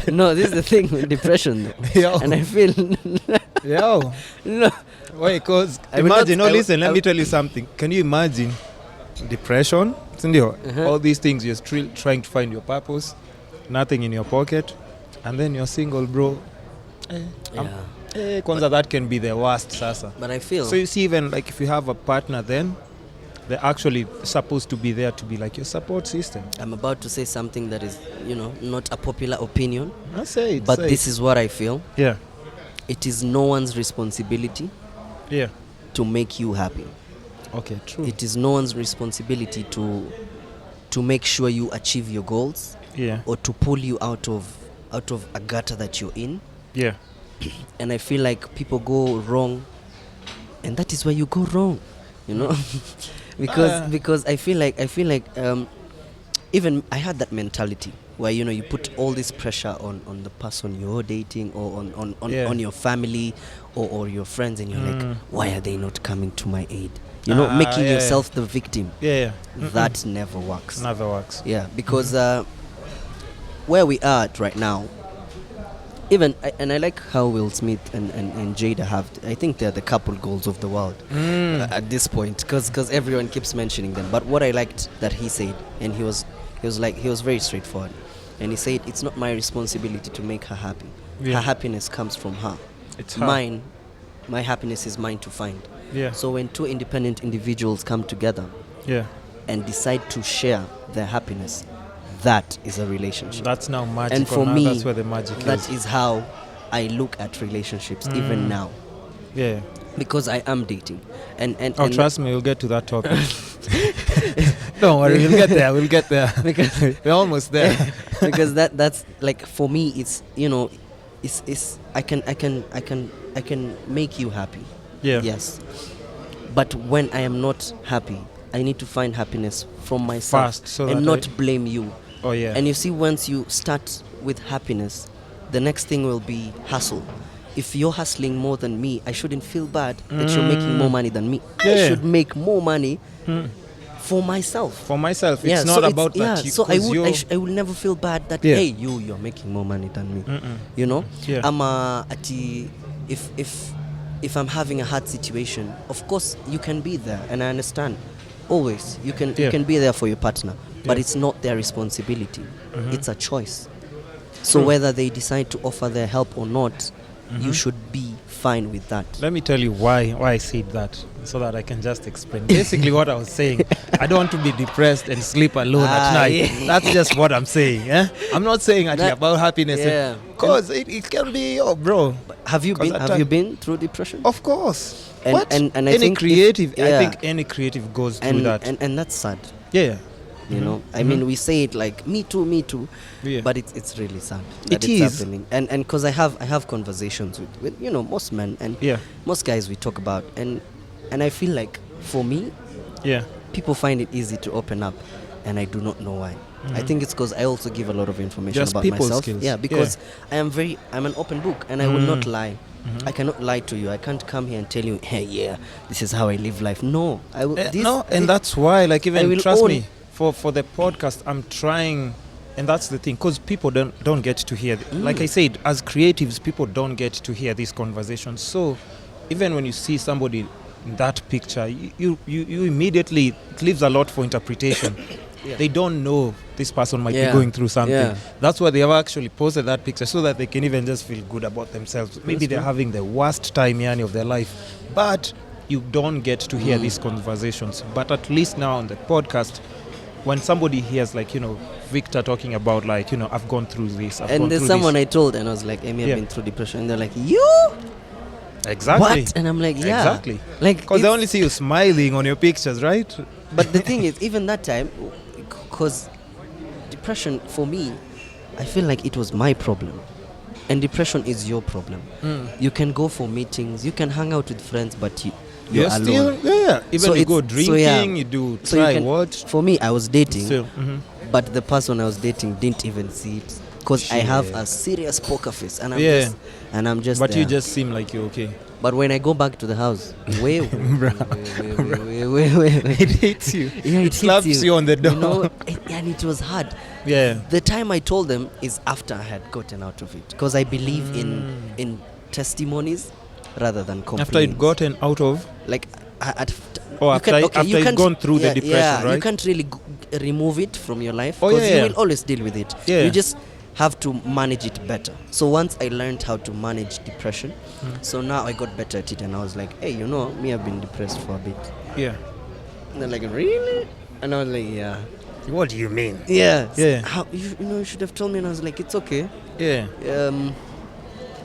No, this is the thing with depression, though. And I feel no. Wait, because imagine, listen, let me tell you something. Can you imagine depression? Sindio, all these things, you're still trying to find your purpose, nothing in your pocket, and then you're single, bro. Kwanza, that can be the worst, sasa. But I feel... So you see, even like if you have a partner, then they're actually supposed to be there to be like your support system. I'm about to say something that is, not a popular opinion. Say it. But this is what I feel. Yeah. It is no one's responsibility to make you happy. Okay, true. It is no one's responsibility to make sure you achieve your goals. Yeah. Or to pull you out of a gutter that you're in. Yeah. And I feel like people go wrong, and that is where you go wrong, because I feel like even I had that mentality where you put all this pressure on the person you're dating or on your family or your friends, and you're like, why are they not coming to my aid? Making yourself the victim. That never works. Never works. Yeah, because where we are at right now, and I like how Will Smith and Jada have, I think they're the couple goals of the world at this point, because everyone keeps mentioning them. But what I liked that he said, and he was very straightforward, and he said, it's not my responsibility to make her happy. Her happiness comes from her. It's her. Mine. My happiness is mine to find. Yeah. So when two independent individuals come together and decide to share their happiness, that is a relationship. That's now magic. And for me, that's where the magic that is how I look at relationships even now. Yeah. Because I am dating. And trust me, we'll get to that topic. Don't worry, we'll get there. Because we're almost there. Because that's like, for me, it's it's I can make you happy. Yeah. Yes. But when I am not happy, I need to find happiness from myself First, so and not blame you. Oh yeah. And you see, once you start with happiness, the next thing will be hustle. If you're hustling more than me, I shouldn't feel bad that you're making more money than me. I should make more money for myself. For myself, it's not about that. So I will never feel bad that hey, you're making more money than me. Yeah. I'm if I'm having a hard situation, of course you can be there, and I understand. Always you can be there for your partner, but it's not their responsibility. It's a choice. So whether they decide to offer their help or not, you should be fine with that. Let me tell you why I said that, so that I can just explain. Basically what I was saying, I don't want to be depressed and sleep alone at night. Yeah. That's just what I'm saying. I'm not saying actually about happiness. Because it can be, bro. Have you been through depression? Of course. And I any think creative, I think any creative goes through that. And that's sad. Yeah. I mean, we say it like me too, but it's really sad that it's happening. And because I have conversations with most men and most guys we talk about, and I feel like for me, people find it easy to open up, and I do not know why. I think it's because I also give a lot of information just about myself. Skills. Yeah, because I'm an open book, and I will not lie. I cannot lie to you. I can't come here and tell you, hey, this is how I live life. No, I will. And that's why, like, even trust me. For the podcast, I'm trying, and that's the thing, because people don't get to hear. Like I said, as creatives, people don't get to hear these conversations. So even when you see somebody in that picture, you immediately, it leaves a lot for interpretation. They don't know this person might be going through something. That's why they have actually posted that picture, so that they can even just feel good about themselves. Maybe they're having the worst time of their life, but you don't get to hear these conversations. But at least now on the podcast, when somebody hears, like, Victor talking about, like, I've gone through this. And there's someone I told, and I was like, Amy, I've been through depression. And they're like, you? Exactly. What? And I'm like, yeah. Exactly. Like, because they only see you smiling on your pictures, right? But the thing is, even that time, because depression, for me, I feel like it was my problem. And depression is your problem. You can go for meetings, you can hang out with friends, but you're alone. Still, even so you go drinking, you do watch. For me, I was dating, but the person I was dating didn't even see it, because I have a serious poker face, and I'm just. But there. you just seem like you're okay. But when I go back to the house, wait. It hits you. Yeah, it slaps you on the door. And it was hard. Yeah. The time I told them is after I had gotten out of it, because I believe in testimonies rather than complaints. After you'd gotten out of? Like, Oh, You after, can, okay, after you you've can't, gone through yeah, the depression, yeah, right? you can't really remove it from your life Oh, because yeah, you yeah. will always deal with it. Yeah. You just have to manage it better. So once I learned how to manage depression, so now I got better at it, and I was like, hey, me, I've been depressed for a bit. Yeah. And they're like, really? And I was like, yeah. What do you mean? Yeah. Yeah. How you should have told me. And I was like, it's okay. Yeah.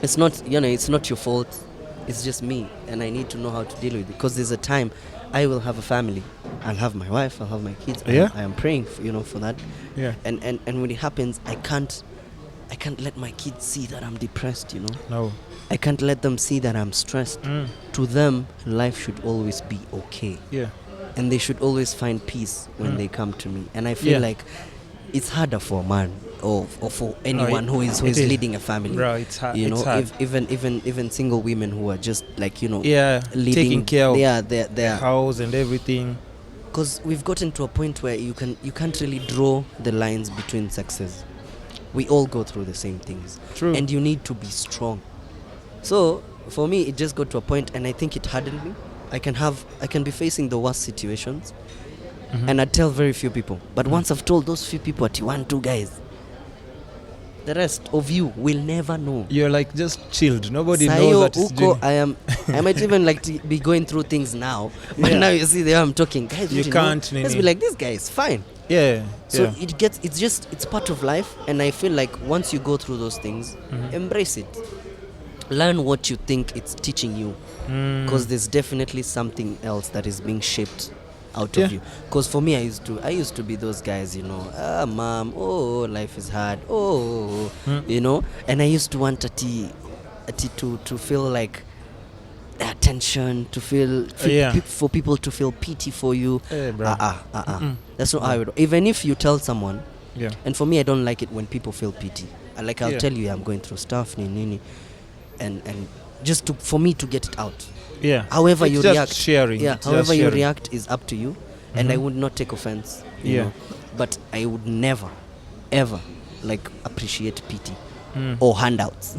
It's not it's not your fault. It's just me, and I need to know how to deal with it. Because there's a time I will have a family. I'll have my wife. I'll have my kids. Yeah. I am praying for that. Yeah. And when it happens, I can't let my kids see that I'm depressed. No. I can't let them see that I'm stressed. To them, life should always be okay. Yeah. And they should always find peace when they come to me. And I feel Yeah. like it's harder for a man or for anyone who is leading a family. Bro, it's hard. It's hard. Even single women who are just like yeah, leading, taking care of their house and everything. Because we've gotten to a point where you can't really draw the lines between sexes. We all go through the same things. True. And you need to be strong. So for me, it just got to a point, and I think it hardened me. I can be facing the worst situations, and I tell very few people. But once I've told those few people, at 1-2 guys, the rest of you will never know. You're like just chilled. Nobody Sayo, knows that it's Uko, doing. I might even like to be going through things now, but Yeah. now you see the way I'm talking, guys. You can't, Let's Nini. be like, this guy is fine. Yeah. So yeah. it's part of life, and I feel like once you go through those things, embrace it. Learn what you think it's teaching you, because there's definitely something else that is being shaped out of you. Because for me, I used to be those guys, mom, life is hard, and I used to want Ati to feel like attention, to feel for people to feel pity for you. That's not how it. Even if you tell someone, and for me, I don't like it when people feel pity. I'll tell you I'm going through stuff, nini, and just for me to get it out. Yeah. However it's you just react, sharing. however you react is up to you, and I would not take offense. You Yeah. know, but I would never, ever appreciate pity or handouts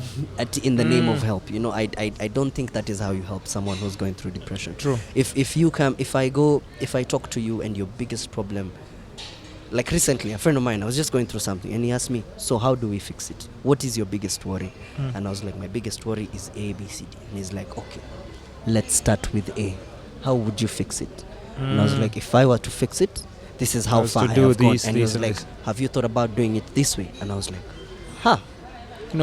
in the name of help. I don't think that is how you help someone who's going through depression. True. If I talk to you and your biggest problem, like recently, a friend of mine, I was just going through something, and he asked me, so how do we fix it? What is your biggest worry? And I was like, my biggest worry is A, B, C, D. And he's like, okay, let's start with A. How would you fix it? And I was like, if I were to fix it, this is how far I have gone. And he was like, have you thought about doing it this way? And I was like,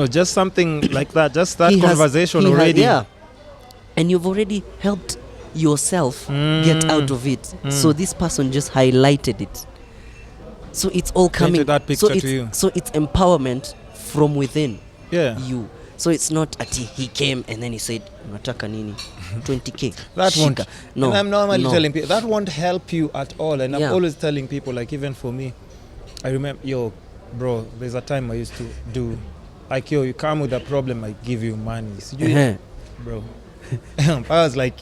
just something like that, just that conversation already. And you've already helped yourself get out of it. So this person just highlighted it. So it's all coming. Painted that picture to you. So it's empowerment from within you. So it's not he came and then he said, nataka nini? 20k. That won't. No. And I'm normally telling people that won't help you at all. And I'm always telling people, like, even for me, I remember, bro, there's a time I used to do, like, you come with a problem, I give you money. So bro. I was like,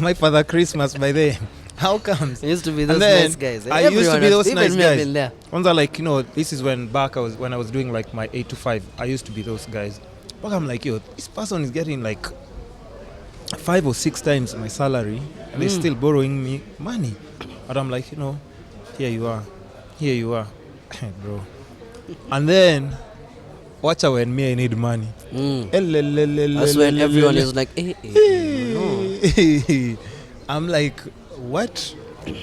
my Father Christmas by then. How comes? I used to be those nice guys. I used to be those nice guys. Been there. Ones are like, this is when I was doing like my 8 to 5. I used to be those guys. But I'm like, this person is getting like 5 or 6 times my salary, and they're still borrowing me money. And I'm like, here you are, bro. And then watch out when me I need money. That's when everyone is like, no. I'm like, what?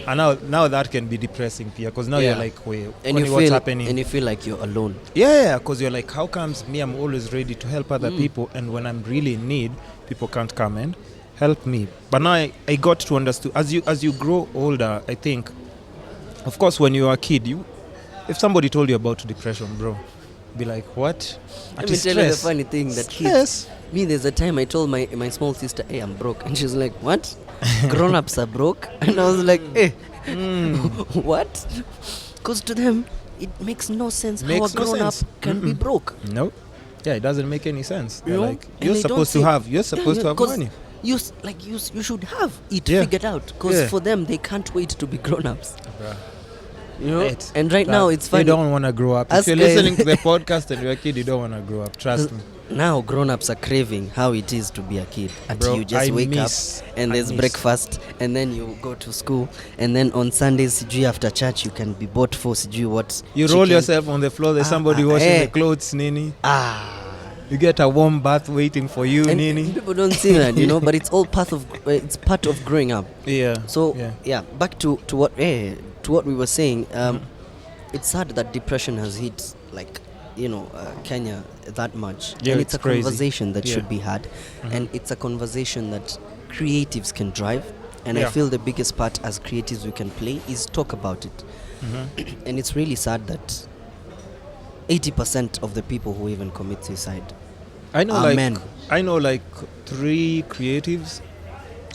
And now that can be depressing, Pia, because now you're like, wait, what's happening? And you feel like you're alone. Yeah, because you're like, how comes me? I'm always ready to help other people, and when I'm really in need, people can't come and help me. But now I got to understand as you grow older. I think, of course, when you're a kid, if somebody told you about depression, bro, be like, what? Let me tell you the funny thing that kids. Me, there's a time I told my small sister, hey, I'm broke, and she's like, what? Grown-ups are broke? And I was like, hey, what? Because to them, it makes no sense how a grown-up can be broke. No. Yeah, it doesn't make any sense. Like, you're supposed to have money. You should have it figured out, because for them, they can't wait to be grown-ups. You know, Right. and right now it's funny. You don't want to grow up. Us If you're guys- listening to the podcast and you're a kid, you don't want to grow up. Trust me. Now grown-ups are craving how it is to be a kid. Until Bro, you just I wake miss- up and I there's miss. breakfast, and then you go to school, and then on Sundays, sijui after church, you can be bought for sijui what. You roll chicken. yourself on the floor. There's somebody washing eh. the clothes, Nini. Ah. You get a warm bath waiting for you, And Nini. people don't see that, you know, but it's all it's part of growing up. Yeah. So yeah. back to what we were saying. It's sad that depression has hit like Kenya that much, Yeah, and it's it's a crazy. conversation that Yeah. should be had, and it's a conversation that creatives can drive. And I Yeah. feel the biggest part as creatives we can play is talk about it. And it's really sad that 80% of the people who even commit suicide I know, are men. I know, like 3 creatives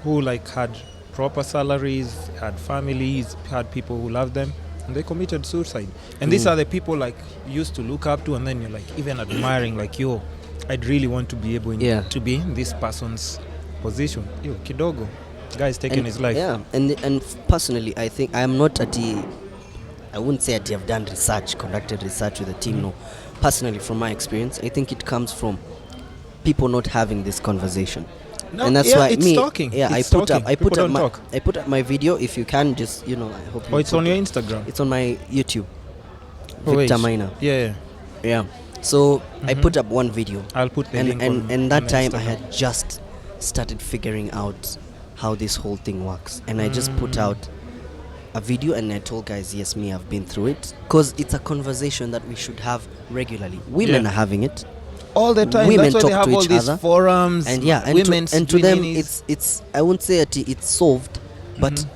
who like had proper salaries, had families, had people who loved them, and they committed suicide. And these are the people like you used to look up to, and then you're like even admiring, like, yo, I'd really want to be able to be in this person's position. Yo, kidogo, guy's taking his life. Yeah, and personally, I think I'm not at the. I wouldn't say that I've done research, conducted research with a team. No, personally, from my experience, I think it comes from people not having this conversation. No, And that's yeah, why it's me, talking. yeah, It's I put talking. up, I People put up don't my, talk. I put up my video. If you can, just I hope. Oh, it's put on your it. Instagram. It's on my YouTube. Oh, Victor wait. Maina. Yeah. Yeah. So I put up one video, I'll put the and link and, on, and that on time I Instagram. had just started figuring out how this whole thing works, and I just put out a video, and I told guys, yes, me, I've been through it, because it's a conversation that we should have regularly. Women Yeah. are having it, all the time. Women That's why they talk have to all each these other. forums, and yeah, and women's to them twinnies. it's I won't say that it's solved, but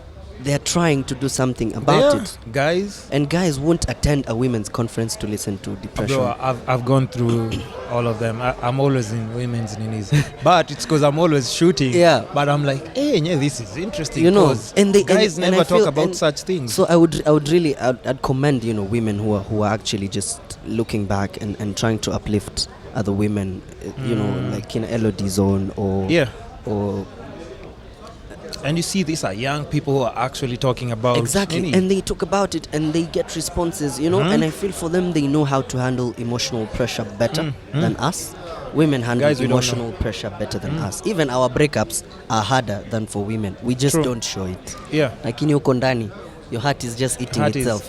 they're trying to do something about Yeah, it. guys. And guys won't attend a women's conference to listen to depression. Bro, I've gone through all of them. I'm always in women's ninis, but it's because I'm always shooting. Yeah. But I'm like, hey, yeah, this is interesting. You know, 'cause and they guys and never I feel- talk about and such things. So I would really I'd commend women who are actually just looking back and trying to uplift other women, like in Elodie Zone or Yeah. or And you see, these are young people who are actually talking about exactly, nini. and they talk about it and they get responses, and I feel for them they know how to handle emotional pressure better than us. Women handle Guys, we don't emotional pressure better than us. Even our breakups are harder than for women. We just True. don't show it. Yeah. Like in your kondani, your heart is just eating Heart is- itself,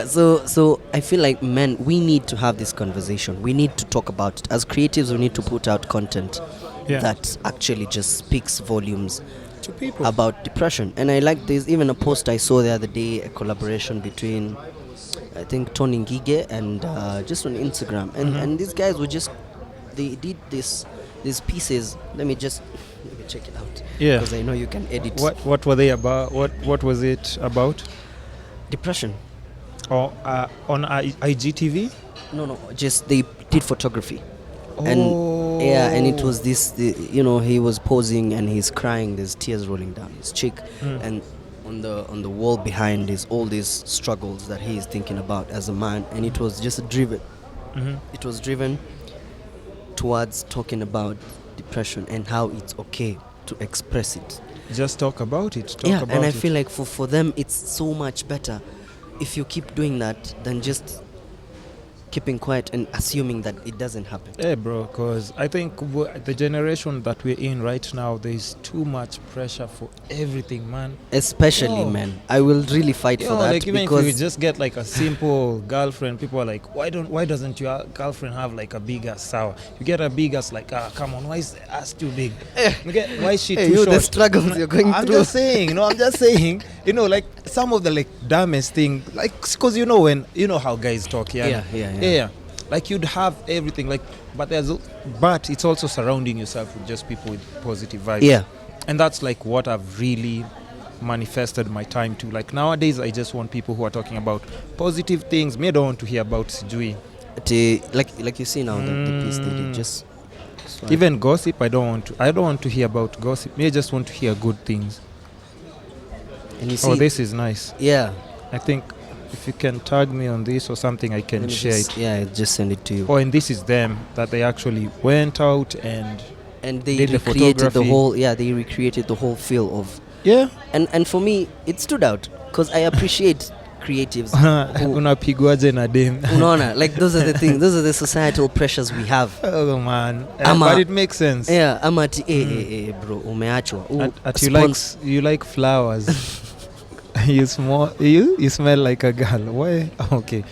So I feel like men, we need to have this conversation. We need to talk about it. As creatives, we need to put out content that actually just speaks volumes To people. about depression. And I like, there's even a post I saw the other day, a collaboration between I think Tony Ngige and just on Instagram, and these guys were just, they did these pieces. Let me check it out. Yeah. Because I know you can edit. What were they about? What was it about? Depression. Or on IGTV? No, just they did photography. Oh. And it was this, he was posing and he's crying, there's tears rolling down his cheek, and on the wall behind is all these struggles that he is thinking about as a man, and it was just driven. It was driven towards talking about depression and how it's okay to express it. Just talk about it. And I feel like for them it's so much better if you keep doing that than just keeping quiet and assuming that it doesn't happen. Yeah, bro, because I think the generation that we're in right now, there's too much pressure for everything, man. Especially men. I will really fight for that, like even because if you just get like a simple girlfriend, people are like, why doesn't your girlfriend have like a big ass sour? You get a big ass, like, come on, why is the ass too big? Why is she too short? the struggles you're going I'm through. just saying, like some of the like dumbest thing, like, because when how guys talk, yeah. Like you'd have everything, like, but it's also surrounding yourself with just people with positive vibes. Yeah. And that's like what I've really manifested my time to. Like nowadays, I just want people who are talking about positive things. Me, I don't want to hear about sijui. Like you see now, the piece they did, just Even gossip, I don't want to hear about gossip. Me, I just want to hear good things. and you see, Oh, this is nice. yeah. I think if you can tag me on this or something, I can Let me share just, it. Yeah, I'll just send it to you. Oh, and this is them, that they actually went out and And they did the recreated the photography. whole. Yeah, they recreated the whole feel of. yeah. And for me, it stood out because I appreciate creatives unapigwaje na dem. unaona, like those are the things, those are the societal pressures we have. Oh man, Ama, but it makes sense. Yeah, ama ati bro umeachwa. At you like flowers. you smell like a girl. Why? Okay.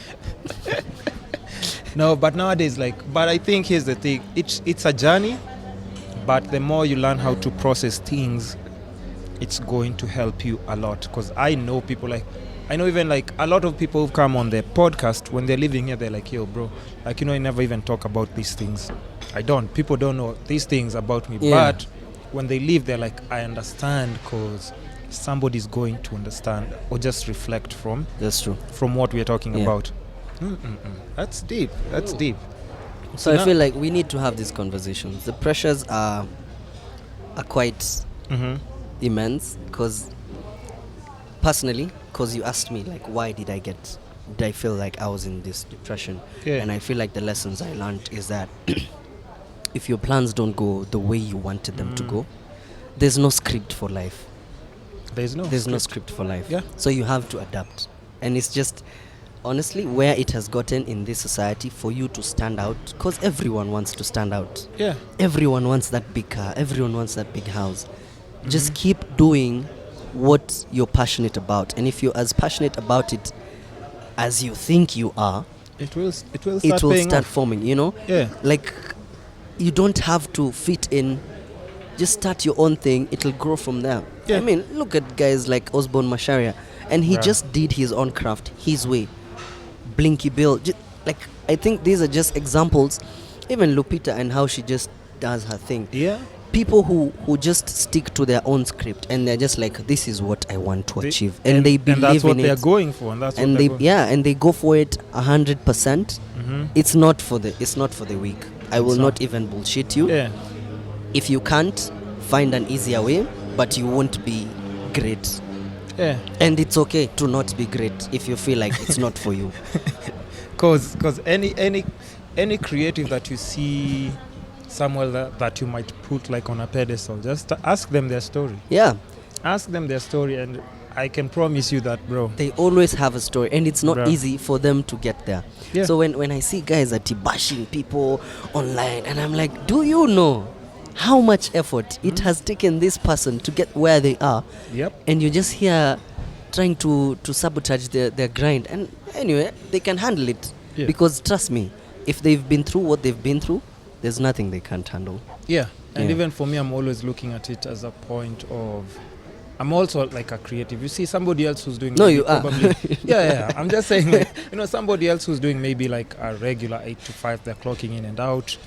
No, but nowadays, but I think here's the thing. It's a journey, but the more you learn how to process things, it's going to help you a lot. Because I know people I know even a lot of people who've come on the podcast, when they're living here, they're like, yo, bro, I never even talk about these things. People don't know these things about me. Yeah. But when they leave, they're like, I understand, because somebody's going to understand or just reflect from. That's true. From what we're talking about. That's deep. So I feel like we need to have these conversations. The pressures are quite immense, because personally, because you asked me why did I feel like I was in this depression, and I feel like the lessons I learned is that if your plans don't go the way you wanted them to go, there's no script for life. There's no script for life. Yeah. So you have to adapt, and it's just honestly where it has gotten in this society for you to stand out, because everyone wants to stand out. Yeah. Everyone wants that big car. Everyone wants that big house. Just keep doing what you're passionate about, and if you're as passionate about it as you think you are, it will start forming. Yeah. Like, you don't have to fit in. Just start your own thing. It'll grow from there. Yeah. I mean, look at guys like Osborne Masharia, and he just did his own craft his way. Blinky Bill, I think these are just examples. Even Lupita and how she just does her thing. Yeah. People who just stick to their own script, and they're just like, this is what I want to achieve, and they believe in it. And that's what they're going for, and they go for it 100%. It's not for the weak. I will not even bullshit you. Yeah. If you can't, find an easier way, but you won't be great. Yeah. And it's okay to not be great if you feel like it's not for you. Cause any creative that you see somewhere that you might put on a pedestal, just ask them their story. Yeah. Ask them their story, and I can promise you that, bro. They always have a story, and it's not easy for them to get there. Yeah. So when I see guys bashing people online, and I'm like, do you know how much effort it has taken this person to get where they are? Yep. And you're just here trying to sabotage their grind. And anyway, they can handle it. Yeah. Because trust me, if they've been through what they've been through, there's nothing they can't handle. Yeah. And even for me, I'm always looking at it as a point of, I'm also like a creative. You see somebody else who's doing... No, you probably, are. Yeah. I'm just saying, somebody else who's doing maybe a regular 8 to 5, they're clocking in and out.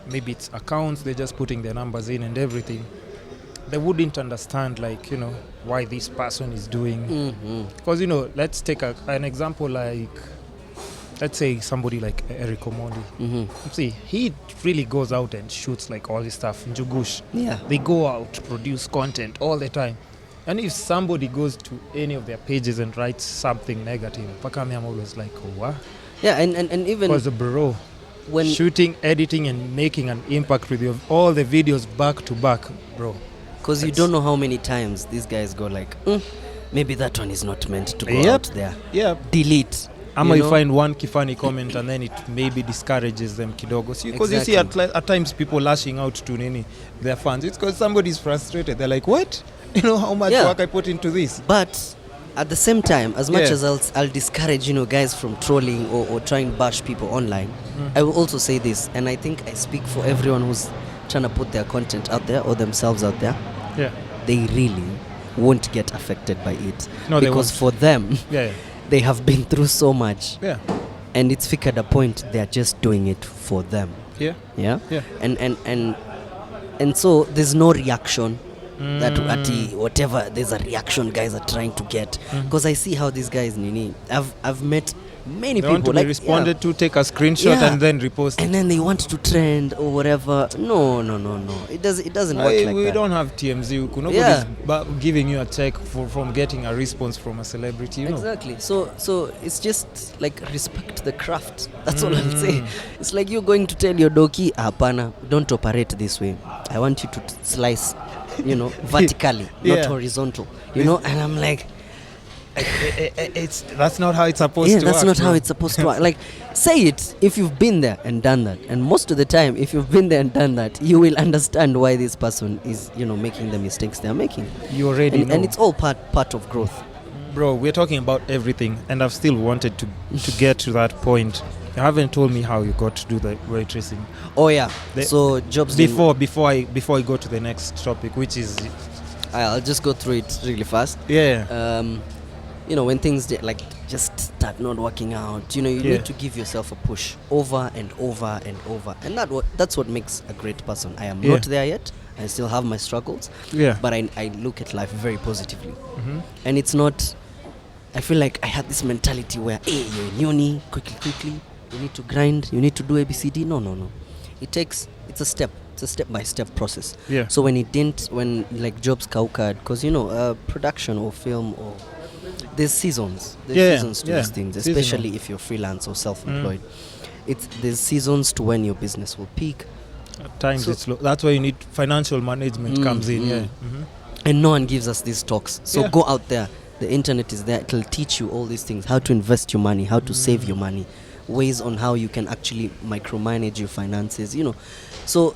Maybe it's accounts, they're just putting their numbers in and everything. They wouldn't understand, why this person is doing. Because, let's take an example let's say somebody like Eric Omondi. See, he really goes out and shoots all this stuff. Njugush. Yeah. They go out, produce content all the time. And if somebody goes to any of their pages and writes something negative, I'm always like, oh, what? Yeah, and even... Because the bro... When shooting, editing, and making an impact with all the videos back to back, bro. Because you don't know how many times these guys go maybe that one is not meant to go out there. Yeah. Delete. You find one kifani comment and then it maybe discourages them kidogo. Because you see at times people lashing out to their fans. It's because somebody's frustrated. They're like, what? How much work I put into this? But at the same time, as much as I'll discourage, guys from trolling or trying to bash people online, I will also say this, and I think I speak for everyone who's trying to put their content out there or themselves out there. Yeah. They really won't get affected by it. No, because for them, they have been through so much. Yeah. And it's figured a point they're just doing it for them. Yeah. Yeah. Yeah. And so there's no reaction. That whatever there's a reaction guys are trying to get, because I see how these guys I've met many they people want to be responded to, take a screenshot and then repost it. And then they want to trend or whatever. No, it doesn't work like we that. don't have TMZ. Nobody's giving you a check from getting a response from a celebrity. Exactly. So it's just respect the craft. That's all I'm saying. It's like you're going to tell your doki, hapana, don't operate this way. I want you to slice vertically, not horizontal. And I'm like, That's not how it's supposed to work. Yeah, that's not bro. how it's supposed to work. Like, say it if you've been there and done that. And most of the time, if you've been there and done that, you will understand why this person is, making the mistakes they're making. You already know. And it's all part of growth. Bro, we're talking about everything, and I've still wanted to get to that point. You haven't told me how you got to do the waitressing. Oh yeah. So jobs before I go to the next topic, which is I'll just go through it really fast. Yeah. When things just start not working out, you need to give yourself a push over and over and over, and that's what makes a great person. I am not there yet. I still have my struggles. Yeah. But I look at life very positively, and it's not. I feel like I had this mentality where, hey, you're in uni, quickly, you need to grind, you need to do ABCD. No. It's a step-by-step process. Yeah. So when jobs kauka, because production or film or there's seasons. There's seasons to these things, especially if you're freelance or self-employed. There's seasons to when your business will peak. At times it's low. That's why you need financial management comes in. Yeah. And no one gives us these talks. So go out there. The internet is there. It'll teach you all these things: how to invest your money, how to save your money, ways on how you can actually micromanage your finances. So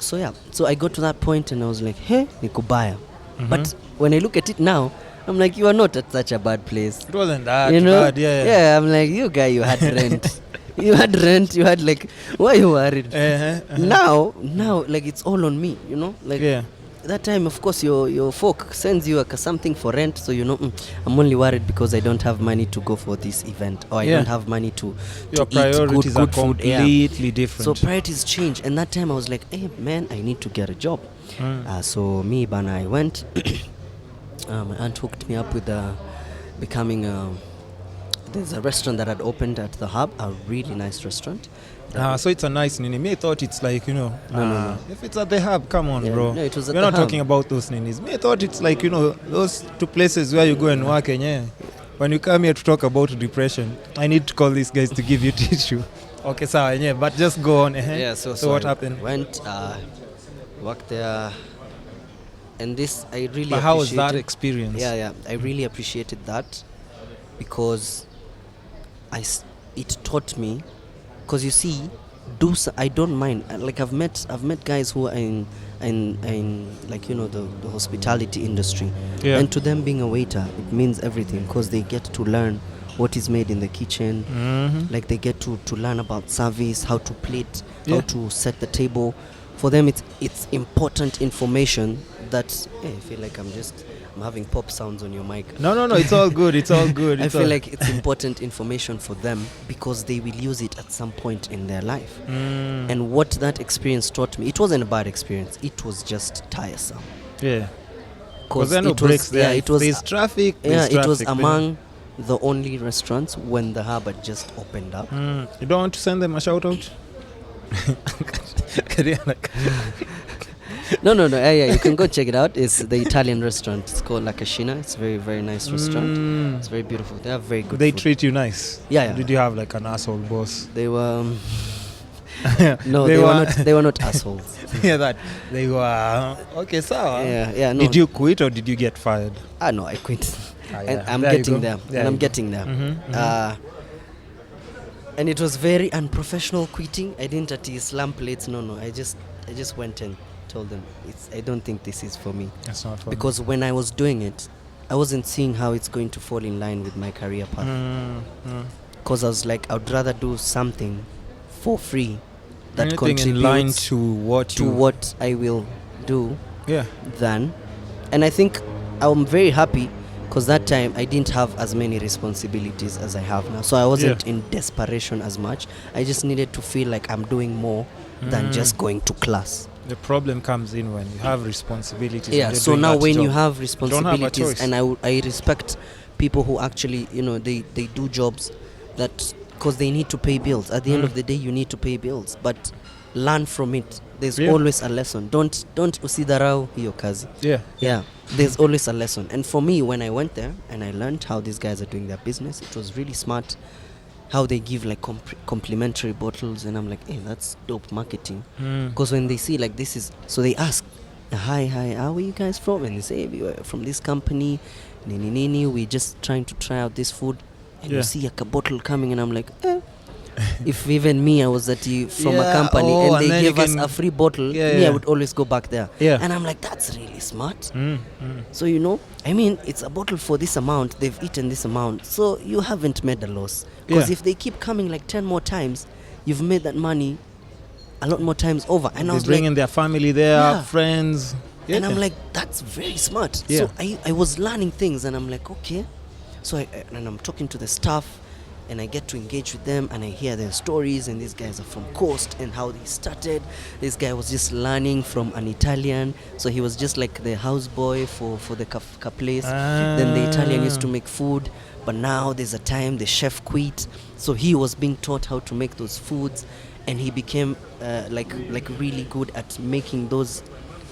I got to that point and I was like, hey, nikubaya. But when I look at it now, I'm like, you are not at such a bad place. It wasn't that bad. Yeah, I'm like, you guy, you had rent. You had why you worried? Now, like, it's all on me, that time, of course, your folk sends you something for rent, so I'm only worried because I don't have money to go for this event, or I don't have money to your eat priorities good are food. completely different. So priorities change, and that time I was like, hey man, I need to get a job. So me, Bana, I went. My aunt hooked me up with becoming there's a restaurant that had opened at the Hub, a really nice restaurant. So it's a nice nini. Me thought it's like, No. if it's at the Hub, come on, bro. No, it was at We're the not Hub. talking about those ninis. Me thought it's like, those two places where you go and work, and when you come here to talk about depression, I need to call these guys to give you tissue. Okay, so but just go on. Yeah, so so what happened? Went, worked there, and this I really. But how was that appreciated. experience? Yeah, I really appreciated that because it taught me. Because you see, I don't mind. Like I've met guys who are in the hospitality industry, and to them being a waiter, it means everything because they get to learn what is made in the kitchen. Like they get to learn about service, how to plate, how to set the table. For them, it's important information that I feel like I'm having pop sounds on your mic. No, it's all good. It's all good. I feel like it's important information for them because they will use it at some point in their life. And what that experience taught me, it wasn't a bad experience. It was just tiresome. Yeah. Because there are no breaks there. There's traffic. It was among the only restaurants when the Hub had just opened up. You don't want to send them a shout out? No. Yeah, you can go check it out. It's the Italian restaurant. It's called La Cascina. It's a very, very nice restaurant. It's very beautiful. They have very good They food. treat you nice? Yeah. Did you have like an asshole boss? They were... No, they were not assholes. That they were... Okay, so... Yeah, no. Did you quit or did you get fired? No, I quit. And I'm There you getting go. there. There And I'm you go. getting there. And it was very unprofessional quitting. I didn't slam plates. No. I just went and told them I don't think this is for me. That's not for because when I was doing it, I wasn't seeing how it's going to fall in line with my career path. Because I was like, I'd rather do something for free that anything contributes in line to what I will do. Yeah. Than, and I think I'm very happy because that time I didn't have as many responsibilities as I have now. So I wasn't in desperation as much. I just needed to feel like I'm doing more than just going to class. The problem comes in when you have responsibilities. Yeah, so now when you have responsibilities, choice. and I respect people who actually, they do jobs that because they need to pay bills. At the end of the day, you need to pay bills, but learn from it. There's always a lesson. Don't usidharau hiyo kazi. Yeah. There's always a lesson. And for me, when I went there and I learned how these guys are doing their business, it was really smart. How they give like complimentary bottles, and I'm like, hey, that's dope marketing. Because when they see like this is, so they ask, hi, how are you guys from? And they say, we were from this company. nini nini, we just trying to try out this food, and you see a bottle coming, and I'm like, if even me, I was from a company and they gave us a free bottle, I would always go back there. And I'm like, that's really smart. So, you know, I mean, it's a bottle for this amount, they've eaten this amount, so you haven't made a loss. Because if they keep coming like 10 more times, you've made that money a lot more times over. And I was bringing their family there, friends. And I'm like, that's very smart. So I was learning things, and I'm like, okay. So and I'm talking to the staff, and I get to engage with them, and I hear their stories, and these guys are from Coast and how they started. This guy was just learning from an Italian, so he was just like the houseboy for the place. Then the Italian used to make food, but now there's a time the chef quit, so he was being taught how to make those foods, and he became like really good at making those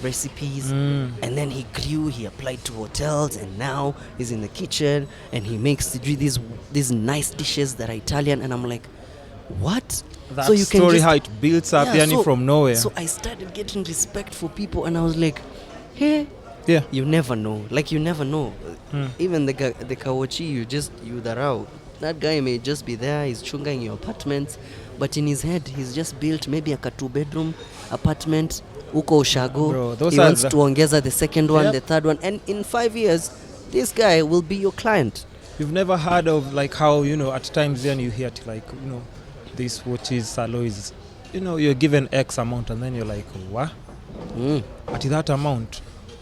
recipes. And then he grew, he applied to hotels, and now he's in the kitchen and he makes these nice dishes that are Italian. And I'm like, what? That so you story can just, how it builds up from nowhere. So I started getting respect for people, and I was like, hey, you never know. Like, you never know. Even the kawachi, you dharau. That guy may just be there, he's chunga in your apartment, but in his head he's just built maybe a 2-bedroom apartment uko Ushago. He wants to ongeza the second one, the third one, and in 5 years this guy will be your client. You've never heard of like how, you know, at times then you hear it like, you know, this watches Salois, you know, you're given X amount, and then you're like, what? At that amount.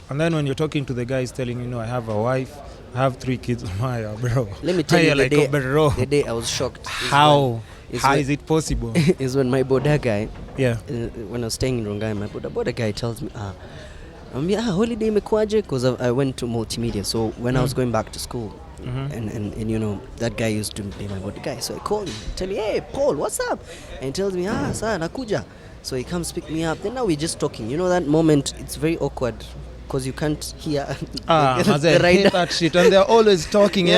And then when you're talking to the guys telling, you know, I have a wife, I have 3 kids. Maya, bro. Let me tell you, the day I was shocked. How is it possible? Is when my Boda guy, when I was staying in Rongai, my Boda guy tells me, holiday imekuaje? Because I went to multimedia. So when I was going back to school, and you know, that guy used to be my Boda guy. So I called him, tell me, hey, Paul, what's up? And he tells me, sir, nakuja. So he comes pick me up. Then now we're just talking. You know, that moment, it's very awkward, because you can't hear I hate that shit, and they're always talking.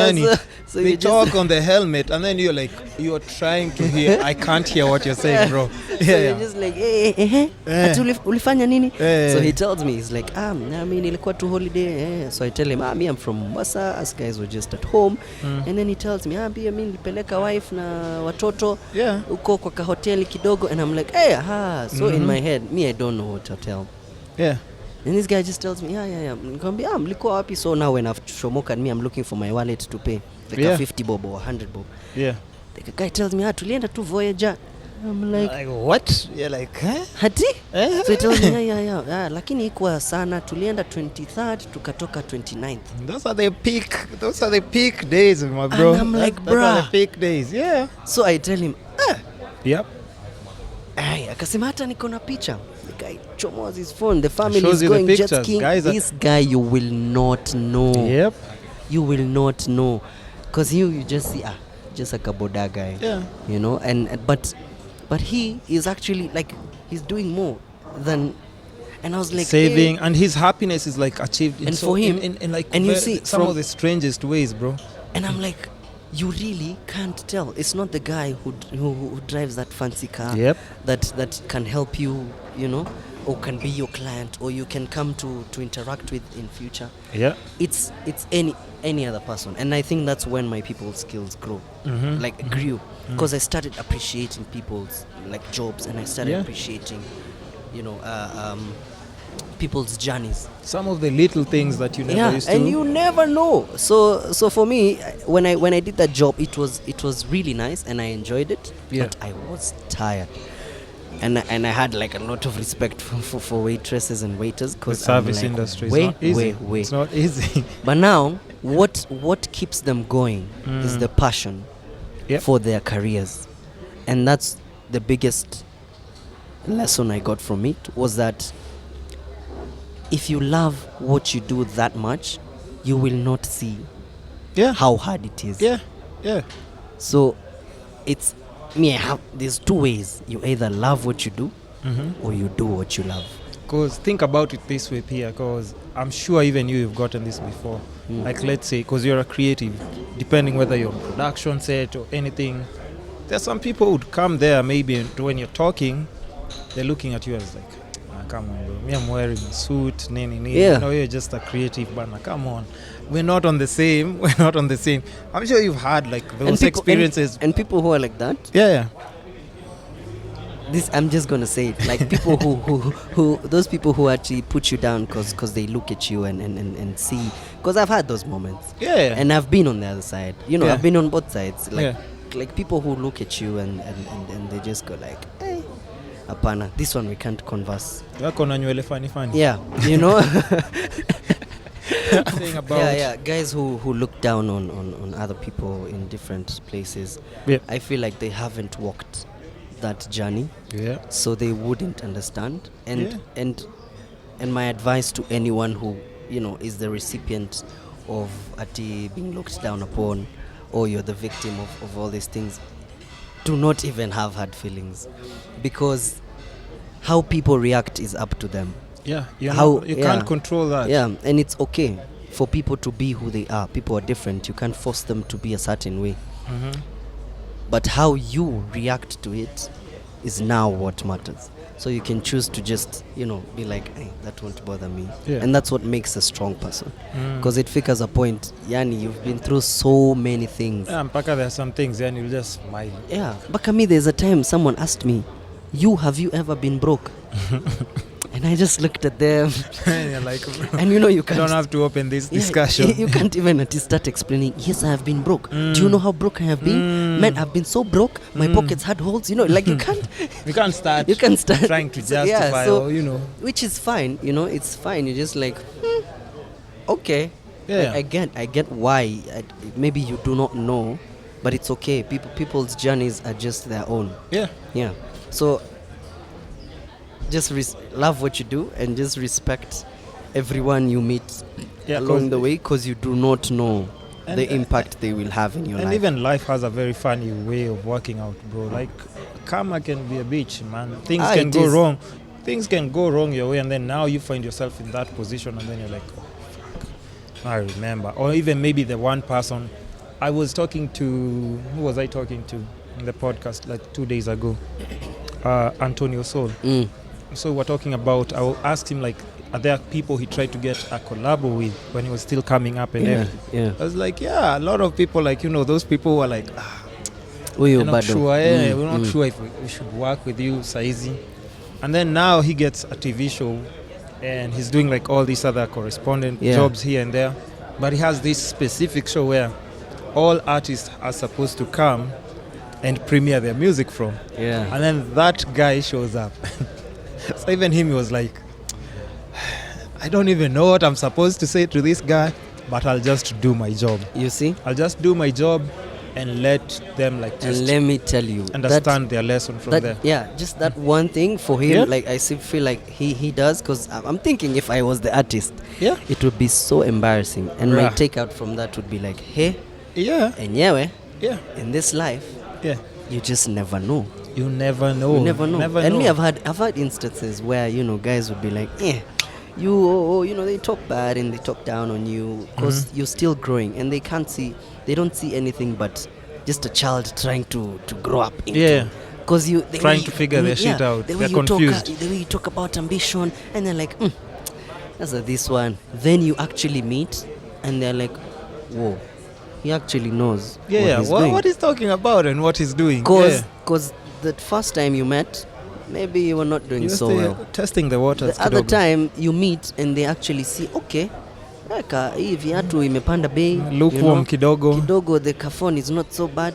So they talk on the helmet, and then you're trying to hear. I can't hear what you're saying, bro. You're just like, ulifanya nini? So he tells me, he's like, nilikuwa tu holiday. So I tell him, me, I'm from Mombasa. Us guys were just at home. And then he tells me, pia mimi nilipeleka wife na watoto uko kwa hoteli kidogo. And I'm like, so in my head, me, I don't know what hotel. And this guy just tells me, nikamwambia, mlikuwa wapi? So now when I've shomoka and me, I'm looking for my wallet to pay, like a 50 bob or 100 bob. The guy tells me, tulienda tu Voyager. I'm like, what? You're like, hati? So he tells me, lakini ikuwa sana, tulienda 23rd, tukatoka 29th. Those are the peak days, my bro. And I'm like, bro. Those are the peak days, So I tell him, Yep. Akasema hata niko na picha. The guy chomoas his phone. The family is going jet skiing. This guy you will not know. Yep. You will not know. Because you just see, just a kaboda guy. You know, but he is actually like, he's doing more than, and I was like, saving, and his happiness is like achieved in, and for him, in like, and you see some of the strangest ways, bro. And I'm like, you really can't tell. It's not the guy who drives that fancy car that can help you, you know, or can be your client, or you can come to interact with in future. It's any other person. And I think that's when my people's skills grew, grew, because I started appreciating people's like jobs, and I started appreciating, you know, people's journeys. Some of the little things that you never used to. And you never know. So for me, when I did that job, it was really nice, and I enjoyed it. But I was tired, and I had like a lot of respect for waitresses and waiters, because the service industry is not easy. It's not easy. But now, what keeps them going is the passion for their careers, and that's the biggest lesson I got from it, was that if you love what you do that much, you will not see how hard it is. So it's there's 2 ways. You either love what you do, or you do what you love. Because think about it this way, Pia, because I'm sure even you've gotten this before. Like, let's say, because you're a creative, depending whether you're on production set or anything, there's some people who'd come there maybe, and when you're talking, they're looking at you as like, come on, bro. Me, I'm wearing a suit, nini. Yeah. You know, you're just a creative bana. Come on. We're not on the same. We're not on the same. I'm sure you've had like those experiences. And people who are like that. Yeah. This I'm just gonna say it. Like people who those people who actually put you down because they look at you and see. Because I've had those moments. Yeah. And I've been on the other side. You know, Yeah. I've been on both sides. Like Yeah. like people who look at you and they just go like, hey, apana, this one we can't converse. Wako na nywele funny. Yeah, you know. Saying about Yeah, guys who look down on other people in different places. Yeah. I feel like they haven't walked that journey, Yeah. so they wouldn't understand. And Yeah. and my advice to anyone who, you know, is the recipient of ati being looked down upon, or you're the victim of all these things, do not even have hard feelings, because how people react is up to them. Yeah. You Yeah. can't control that. Yeah, and it's okay for people to be who they are. People are different. You can't force them to be a certain way. Mm-hmm. But how you react to it is now what matters. So you can choose to just, you know, be like, hey, that won't bother me. Yeah. And that's what makes a strong person. Mm. Because it figures a point, yani, you've been through so many things. Yeah, mpaka there are some things and you'll just smile. Yeah. Bakami, there's a time someone asked me, have you ever been broke? And I just looked at them. And you're like, And you know, you you can't. don't have to open this Yeah, discussion. You can't even start explaining, yes, I have been broke. Do you know how broke I have been? Man, I've been so broke. My pockets had holes. You know, like you can't. You can't start. You can start trying to So, justify, so, or, you know. which is fine. You know, it's fine. You're just like, okay. Yeah. I get why. Maybe you do not know, but it's okay. People's journeys are just their own. Yeah. Yeah. So just love what you do and just respect everyone you meet along the way, because you do not know the impact they will have in your life. And even life has a very funny way of working out, bro. Like, karma can be a bitch, man. Things can go wrong. Things can go wrong your way, and then now you find yourself in that position, and then you're like, oh, fuck, I remember. Or even maybe the one person I was talking to, who was I talking to in the podcast like 2 days ago? Antonio Sol. So we're talking about, I asked him, like, are there people he tried to get a collab with when he was still coming up and everything? Yeah. I was like, yeah, a lot of people, like, you know, those people who are like, We're we're not sure, we're not sure if we should work with you, Saizi. And then now he gets a TV show and he's doing like all these other correspondent jobs here and there. But he has this specific show where all artists are supposed to come and premiere their music from. Yeah. And then that guy shows up. So even him, he was like, I don't even know what I'm supposed to say to this guy, but I'll just do my job. You see? I'll just do my job and let them like just And let me tell you, understand their lesson from there. Yeah, just that one thing for him, like I feel like he does, because I'm thinking if I was the artist, it would be so embarrassing. And my takeout from that would be like, hey, enyewe, in this life, you just never know. You never know. You never know. Me, I've had instances where, you know, guys would be like, you know, they talk bad and they talk down on you because you're still growing, and they don't see anything but just a child trying to grow up into. Because trying to figure their shit out. They're confused. The way you talk about ambition, and they're like, that's this one. Then you actually meet, and they're like, whoa, he actually knows what he's doing. What he's talking about and what he's doing. Because the first time you met, maybe you were not doing so well. Testing the waters. The other time you meet and they actually see, okay, hii viatu imepanda bei, lukewarm kidogo, the phone is not so bad.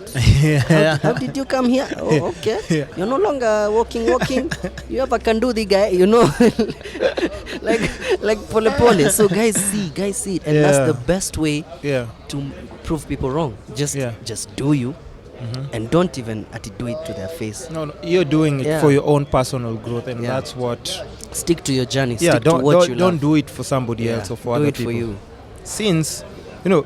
How did you come here? Oh, okay. You're no longer walking. You have a kanduthi guy, you know. like pole. So guys see it, and that's the best way to prove people wrong. Just do you. And don't even do it to their face. No, you're doing it for your own personal growth, and that's what. Stick to your journey. Stick to what you love. Don't do it for somebody else or for other people. Do it for you. Since, you know,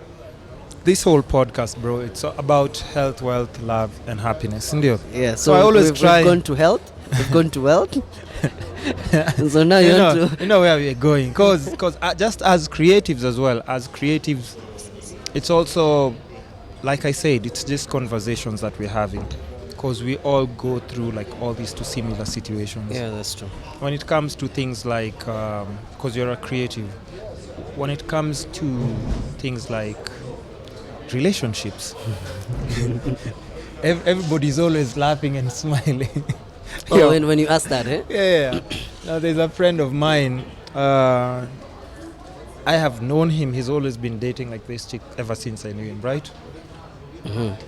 this whole podcast, bro, it's about health, wealth, love, and happiness. Yeah. So I always try. We've gone to health. We've gone to wealth. So now you know where we're going. Because just as creatives as well, it's also, like I said, it's just conversations that we're having. because we all go through like all these two similar situations. Yeah, that's true. When it comes to things like, because you're a creative, when it comes to things like relationships, everybody's always laughing and smiling. Oh, when you ask that, eh? Yeah. Now there's a friend of mine. I have known him. He's always been dating like this chick ever since I knew him, right?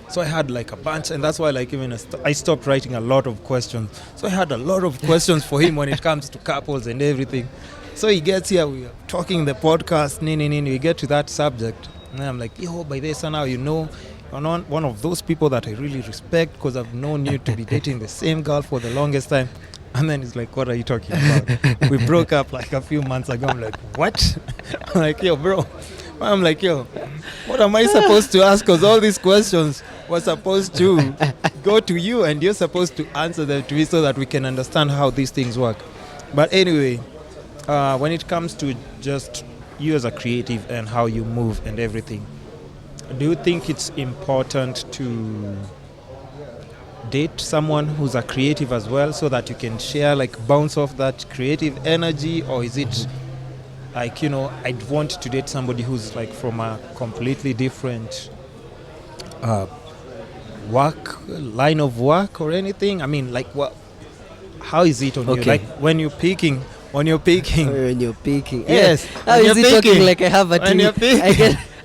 So I had like a bunch, and that's why like even I stopped writing a lot of questions. So I had a lot of questions for him when it comes to couples and everything. So he gets here, we are talking the podcast, we get to that subject, and I'm like, yo, by this now you know, you're not one of those people that I really respect because I've known you to be dating the same girl for the longest time. And then he's like, what are you talking about? We broke up like a few months ago. I'm like, what? I'm like, yo, bro. I'm like, yo, what am I supposed to ask? Because all these questions were supposed to go to you and you're supposed to answer them to me so that we can understand how these things work. But anyway, when it comes to just you as a creative and how you move and everything, do you think it's important to date someone who's a creative as well so that you can share, like bounce off that creative energy? Or is it like, you know, I'd want to date somebody who's like from a completely different line of work or anything? I mean, like, what? How is it on you? Like when you're picking. When you're picking. Yes. How is he talking like I have a team?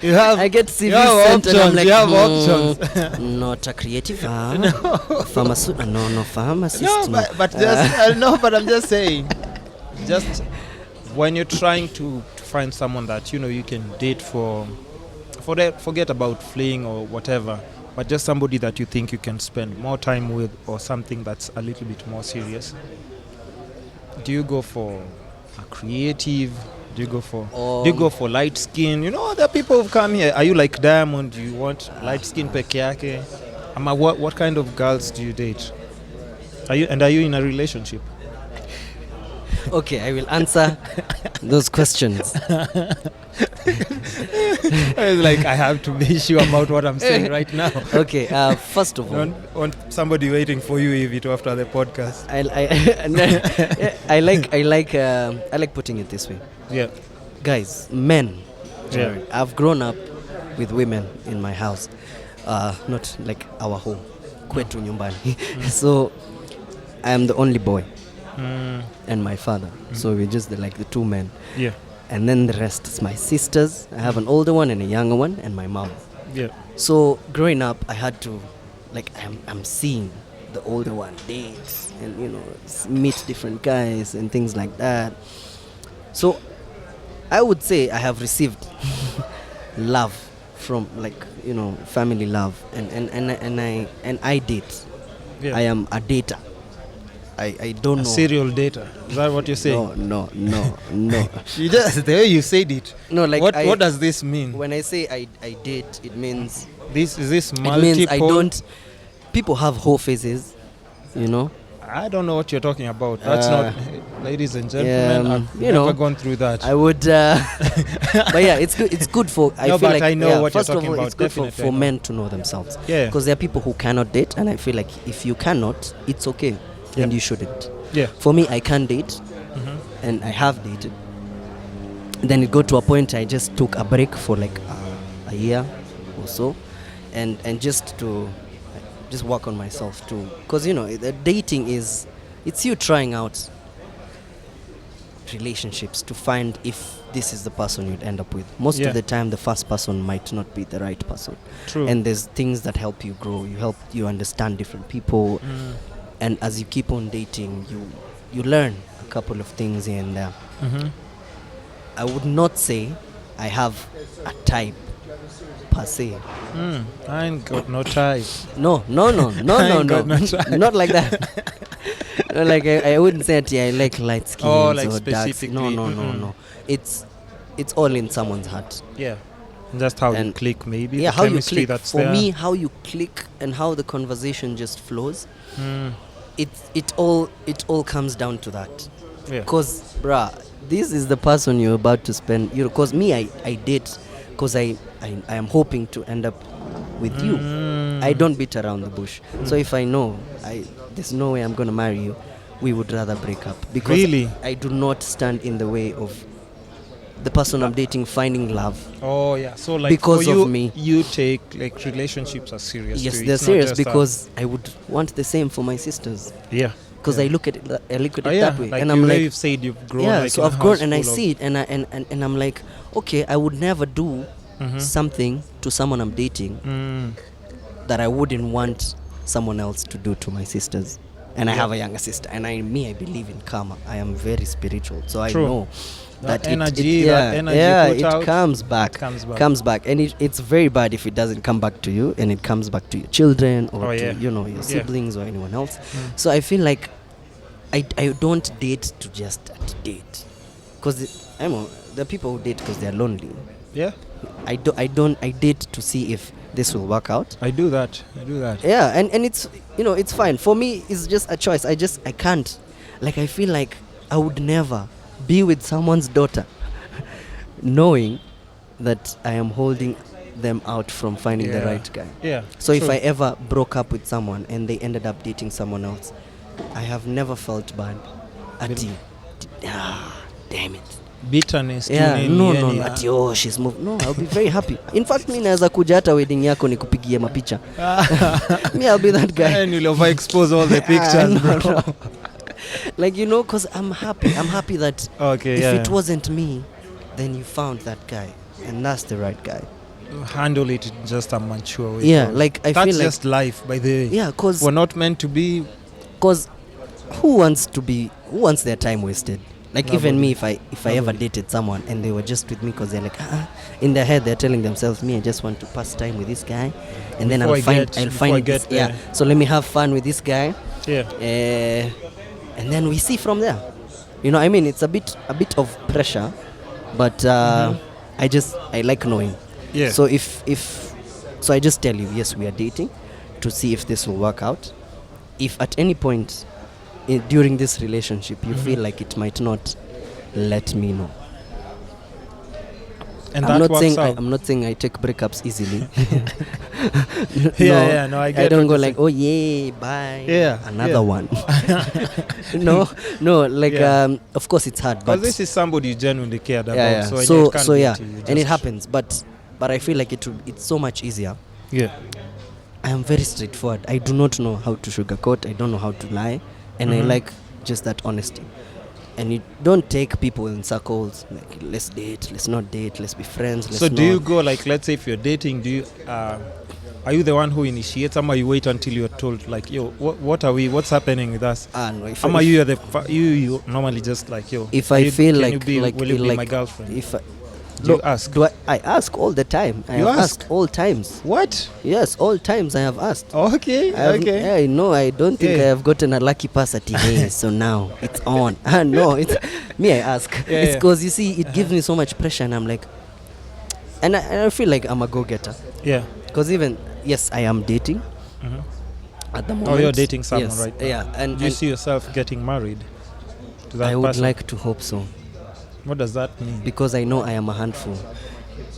I get CV sent and I'm like, you have options. Not a creative, pharmacist. No, pharmacist. No, but just no, but I'm just saying, just when you're trying to find someone that you know you can date forget about fleeing or whatever, but just somebody that you think you can spend more time with or something that's a little bit more serious. Do you go for a creative? Do you go for light skin? You know, there are people who come here. Are you like Diamond? Do you want light skin peke yake? What kind of girls do you date? Are you in a relationship? Okay, I will answer those questions. It's like I have to be sure about what I'm saying right now. Okay, first of all, want somebody waiting for you if after the podcast. I like putting it this way. Yeah, guys, men. Yeah. I've grown up with women in my house, not like our home, kwetu nyumbani. So I am the only boy, and my father. So we're just the two men. Yeah. And then the rest is my sisters. I have an older one and a younger one, and my mom. Yeah. So growing up, I had to, I'm seeing the older one date and meet different guys and things like that. So I would say I have received love from family love, and I date. Yeah. I am a dater. I don't know. Serial dater. Is that what you're saying? No. You just the way you said it. No, like what does this mean? When I say I date, it means this multiple. It means I don't. People have whole phases, I don't know what you're talking about. That's not, ladies and gentlemen. I've never gone through that. I would, but yeah, it's good. It's good for. I no, feel but like I know what first you're talking of all, about. it's good for men to know themselves. Yeah. Because there are people who cannot date, and I feel like if you cannot, it's okay, and you shouldn't. Yeah. For me, I can date, and I have dated. Then it got to a point I just took a break for like a year or so, and just to just work on myself too, because dating it's you trying out relationships to find if this is the person you'd end up with. Most of the time the first person might not be the right person. True. And there's things that help you grow, you understand different people, and as you keep on dating you learn a couple of things here and there. I would not say I have a type per se. I ain't got no type. No. Not like that. Like I wouldn't say I like light skin or dark. No. It's all in someone's heart. Yeah. Just how you click, maybe. Yeah, the how you chemistry click. that's For there. me, how you click and how the conversation just flows. It all comes down to that. Yeah. Because, bruh, this is the person you're about to spend. Because me, I date because I am hoping to end up with you. I don't beat around the bush. So if I know there's no way I'm gonna marry you, we would rather break up, because Really? I do not stand in the way of the person I'm dating finding love. Oh yeah. So like Because for you, of me. you take like relationships as serious. Yes, to you. they're It's not serious, just a- because I would want the same for my sisters. yeah. Because Yeah. I look at it Oh, yeah. that way, Like and I'm like, you've said you've grown. yeah. like So in a I've grown house and I full of- see it, and I'm like, okay, I would never do something to someone I'm dating that I wouldn't want someone else to do to my sisters. And I have a younger sister, and I believe in karma. I am very spiritual, so True. I know That that energy, yeah, that energy yeah, put it out, comes back, comes back. and it's very bad if it doesn't come back to you, and it comes back to your children or Oh, yeah. to your Yeah. siblings or anyone else. So I feel like I don't date to just date, because I know there are people who date because they're lonely. Yeah. I date to see if this will work out. I do that. Yeah, and it's it's fine for me. It's just a choice. I can't, like, I feel like I would never be with someone's daughter knowing that I am holding them out from finding the Yeah. right guy. Yeah. So if true. I ever broke up with someone and they ended up dating someone else, I have never felt bad. Ati, damn it. bitterness tu Yeah, nini, no, yani, ati, oh, she's moved. No, I'll be very happy. In fact, mi naweza kuja hata wedding yako nikupigie mapicha. Me, I'll be that guy. And you'll overexpose all the pictures, No, bro. no. Like, because I'm happy that Okay, if yeah. it wasn't me, then you found that guy, and that's the right guy. Handle it in just a mature way. Yeah, 'cause like, I that's feel like- just life, by the way. Yeah, We're not meant to be. because who wants their time wasted? Like, even Nobody. me, if I ever dated someone and they were just with me because they're like, in their head they're telling themselves, me, I just want to pass time with this guy, and then Before I'll I find get this, there. yeah. So let me have fun with this guy, Yeah. and then we see from there. I mean, it's a bit of pressure, but I like knowing. Yeah. So so I just tell you, yes, we are dating to see if this will work out. If at any point during this relationship you feel like it might not, let me know. And I'm that not saying works out. I'm not saying I take breakups easily. Yeah, no, I get don't what go you're like, oh yeah, bye. Yeah, Another yeah. one. No, like, Yeah. of course it's hard, but Because this is somebody you genuinely cared about. yeah. So, when So it can't so be yeah, to you, and just- it happens, but I feel like it's so much easier. Yeah. I am very straightforward. I do not know how to sugarcoat. I don't know how to lie, and I like just that honesty. And you don't take people in circles, like, let's date, let's not date, let's be friends. Let's So do not. you go like, let's say if you're dating, do you are you the one who initiates, or you wait until you're told like, yo, what's happening with us? No, if Or you are you normally just like, yo, if I feel can like you be, like will you be like my girlfriend? if Do you ask? I ask all the time. I You have ask? asked all times. What? Yes, all times I have asked. Okay, okay. I know. I don't think Yeah. I have gotten a lucky pass at hey, so now it's on. No, it's me. I ask. Yeah, It's yeah. because you see, it gives me so much pressure, and I'm like, and I feel like I'm a go-getter. Yeah. Because even yes, I am dating at the moment. Oh, you're dating someone Yes, right now. Yeah, and, Do you and see yourself getting married to that I would person? like to hope so, What does that mean? because I know I am a handful.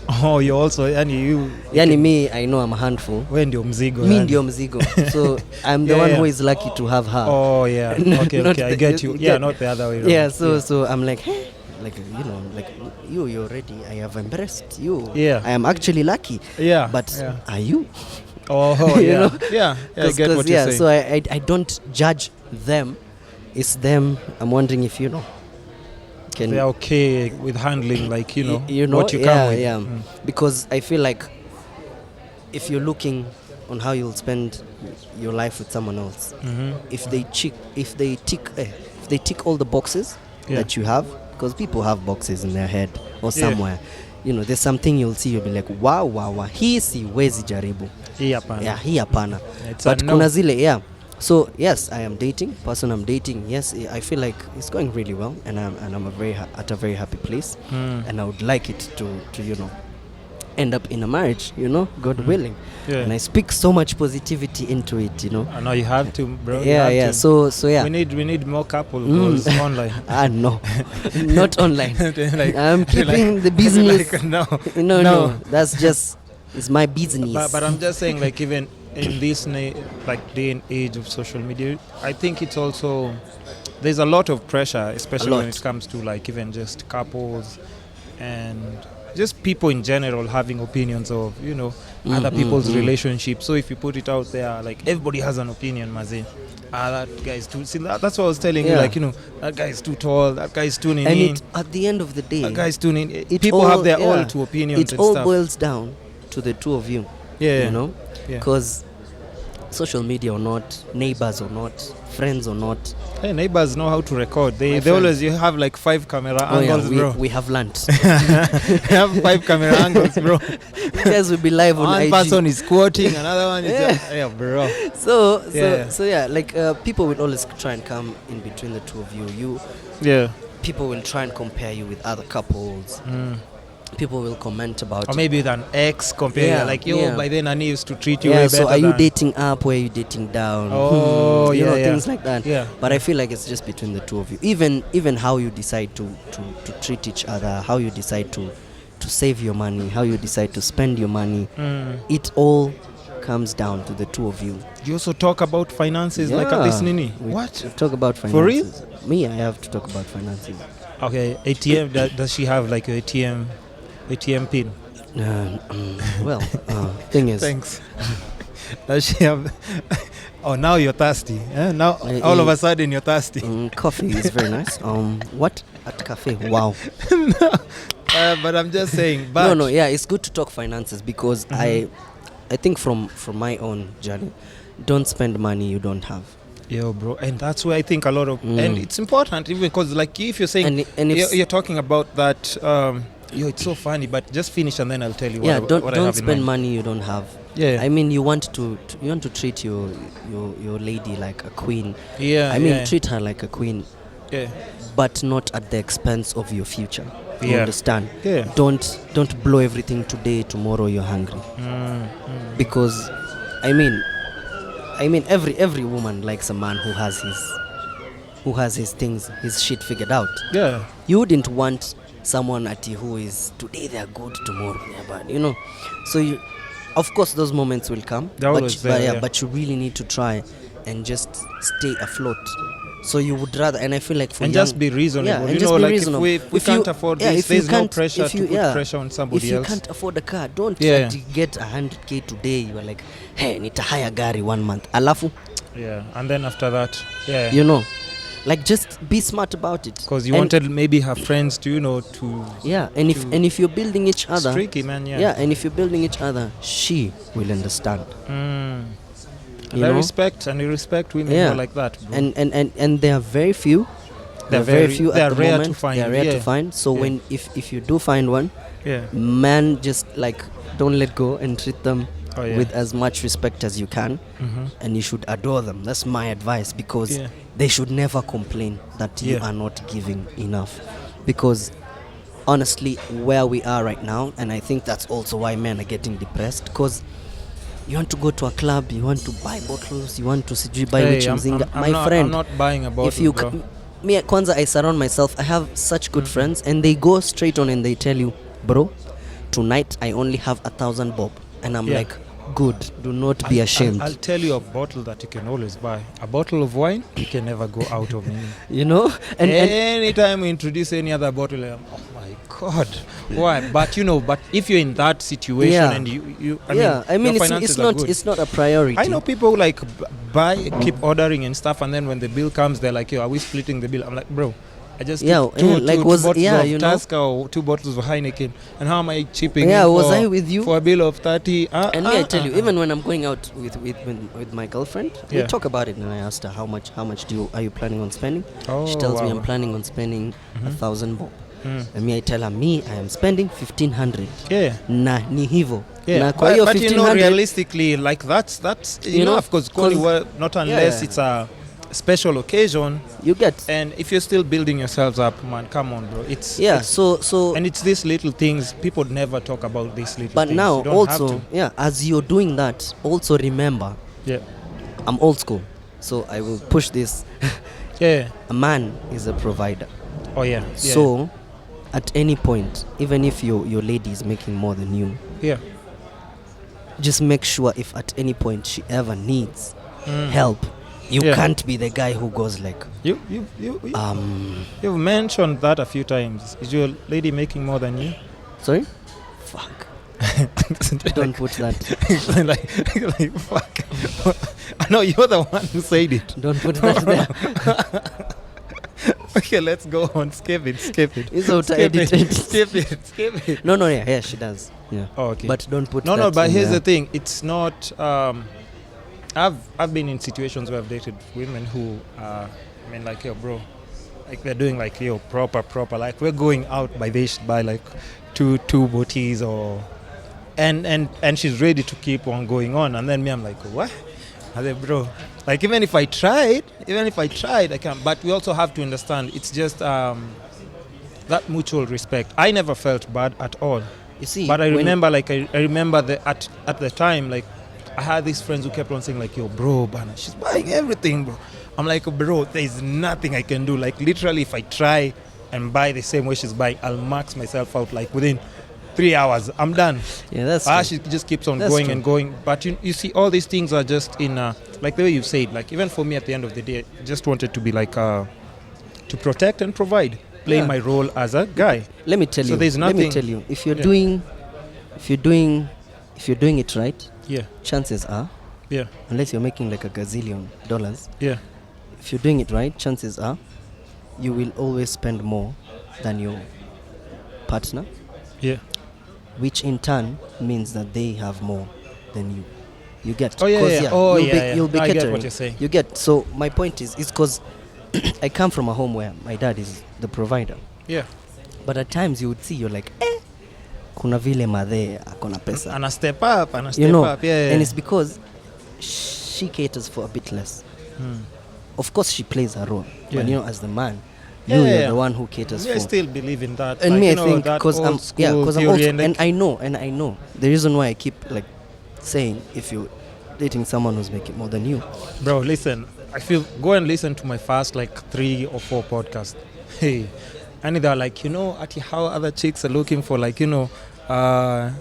Oh, you also, and you. Yani me, I know I'm a handful. Wewe ndio mzigo. Me yani. ndio mzigo. So I'm the Yeah, one yeah. who is lucky to have her. Oh yeah. Okay, Not okay. I the- get you. you Yeah, get- not the other way around. Yeah, so I'm like, hey, like, like you're ready. I have embraced you. Yeah. I am actually lucky. Yeah. But yeah. are you? Oh, You yeah. know? Yeah. Yeah. I get what you're saying. So I don't judge them. It's them. I'm wondering if can They're okay with handling, like, you know, what you yeah, come with. yeah. Because I feel like if you're looking on how you'll spend your life with someone else, if they tick all the boxes Yeah. that you have, because people have boxes in their head or somewhere, there's something you'll see, you'll be like, wow, hii siwezi jaribu. Hii hapana. Yeah, hii hapana. It's a But no. kuna zile, yeah. So yes, I am dating. Person I'm dating, yes, I feel like it's going really well, and I'm at a very happy place, and I would like it to end up in a marriage, God willing. Yeah. And I speak so much positivity into it, I know you have to, bro. You Yeah, have yeah. to. So yeah. We need more couple goals online. No, not online. Like- I'm keeping like- the business. like, no. No. That's just it's my business. But I'm just saying, like, even in this like day and age of social media, I think it's also there's a lot of pressure, especially when it comes to like even just couples and just people in general having opinions of other people's relationships. So if you put it out there, like everybody has an opinion, Mazi. That guy is too. See, that's what I was telling you. Like that guy is too tall. That guy is too nini. And at the end of the day, that guy is too nini. People have their all two opinions. It all boils down to the two of you. Yeah. You know, because social media or not, neighbors or not, friends or not. Hey, neighbors know how to record. They always have like 5 camera angles, bro. We have learnt. They have 5 camera angles, bro. You guys will be live on IG. One person is quoting, another one is bro. So like people will always try and come in between the two of you. People will try and compare you with other couples. People will comment about or maybe with an ex compare by then Annie used to treat you way better. So are you dating up or are you dating down? Things like that. But I feel like it's just between the two of you. Even how you decide to treat each other, how you decide to save your money, how you decide to spend your money, it all comes down to the two of you. You also talk about finances like at this nini? What? We talk about finances. For real? Me, I have to talk about finances. Okay, ATM, does she have like a ATM pin? Thing is... Thanks. Does she have... Oh, now you're thirsty. Now, all of a sudden, you're thirsty. Coffee is very nice. What? At cafe? Wow. But I'm just saying... But it's good to talk finances because I think from my own journey, don't spend money you don't have. Yo, bro, and that's where I think a lot of... And it's important, even because, like, if you're saying... And you're talking about that... it's so funny, but just finish and then I'll tell you what I have don't spend money you don't have. I mean, you want to treat your lady like a queen. Treat her like a queen. But not at the expense of your future. You understand? Don't blow everything today, tomorrow you're hungry. Because I mean every woman likes a man who has his things, his shit figured out. You wouldn't want someone who is today they are good, tomorrow they are bad, so of course those moments will come, but you really need to try and just stay afloat. So you would rather, and I feel like just be reasonable, reasonable. If we can't afford this, there's no pressure to put pressure on somebody else. If you can't afford a car, don't get 100k today, you are like, hey, need to hire gari 1 month alafu and then after that like just be smart about it. Because you wanted maybe her friends to, and if you're building each other, it's tricky, man. And if you're building each other, she will understand. I respect women who are like that, bro. And there are very few. There are very few at the moment. They are rare to find. So when if you do find one, man, just like don't let go and treat them with as much respect as you can, and you should adore them. That's my advice, because they should never complain that you are not giving enough, because honestly where we are right now, and I think that's also why men are getting depressed, because you want to go to a club, you want to buy bottles, you want to buy which mzinga. I'm not buying a bottle, if you bro. Me kwanza, I surround myself, I have such good friends, and they go straight on and they tell you, bro, tonight I only have 1,000 bob, and I'm like, good, do not be ashamed. I'll tell you a bottle that you can always buy. A bottle of wine, you can never go out of me. And anytime we introduce any other bottle, oh my God, why? But but if you're in that situation and it's not a priority. I know people who like buy, keep ordering and stuff, and then when the bill comes, they're like, yo, are we splitting the bill? I'm like, bro, I just two bottles of Tusker or 2 bottles of Heineken, and how am I chipping in was I with you for a bill of 30? I tell you, even when I'm going out with my girlfriend, we talk about it, and I asked her how much are you planning on spending? She tells me I'm planning on spending 1,000 bob. And I tell her, I am spending 1,500. Na ni hivo. But realistically, like that's of course not unless it's a special occasion you get. And if you're still building yourselves up, man, come on, bro. It's so and it's these little things. People never talk about these little but things. Now also as you're doing that, also remember, I'm old school, so I will push this. A man is a provider. So at any point, even if your lady is making more than you, just make sure if at any point she ever needs help, you can't be the guy who goes like, You've mentioned that a few times. Is your lady making more than you? sorry? Fuck. Don't put that. like fuck. I know you're the one who said it. Don't put that there. Okay, let's go on. Skip it. It's auto-edited. Skip it. No, yeah, she does. Yeah. Oh, okay. But don't put No, that but in here's there. the thing. It's not. I've been in situations where I've dated women who like, yo, bro, like they're doing like, yo, proper. Like we're going out by like two booties or, and she's ready to keep on going on, and then me, I'm like, what? I said, bro, like even if I tried, I can't. But we also have to understand, it's just that mutual respect. I never felt bad at all. You see, But I remember, I remember at the time, like I had these friends who kept on saying, like, yo, bro, Bana, she's buying everything, bro. I'm like, bro, there's nothing I can do. Like literally, if I try and buy the same way she's buying, I'll max myself out like within 3 hours. I'm done. Yeah, that's She just keeps on That's going true. and going. But you see, all these things are just in, like the way you said, like even for me at the end of the day, I just wanted to be like, to protect and provide, playing Yeah. my role as a guy. Let me tell So you. there's Let me nothing- tell you. If you're Yeah. doing it right, Yeah, chances are, yeah, unless you're making like $1 gazillion, yeah. if you're doing it right, chances are you will always spend more than your partner, Yeah. which in turn means that they have more than you. You get? Oh, yeah, 'Cause, yeah. Oh, yeah. You'll be I get catering. what you're saying. You get? So my point is because I come from a home where my dad is the provider. Yeah. But at times you would see, you're like, kuna vile madhe akona pesa. And I step up, You know, yeah. and it's because she caters for a bit less. Of course, she plays her role, Yeah. but as the man, Yeah, you're yeah. the one who caters I for. still believe in that. And like, me, you I know, think that because I'm old school also, theory and, like, I know the reason why I keep like saying if you're dating someone who's making more than you, bro, listen, I feel go and listen to my first like 3 or 4 podcasts. Hey, and they're like, at how other chicks are looking for like, a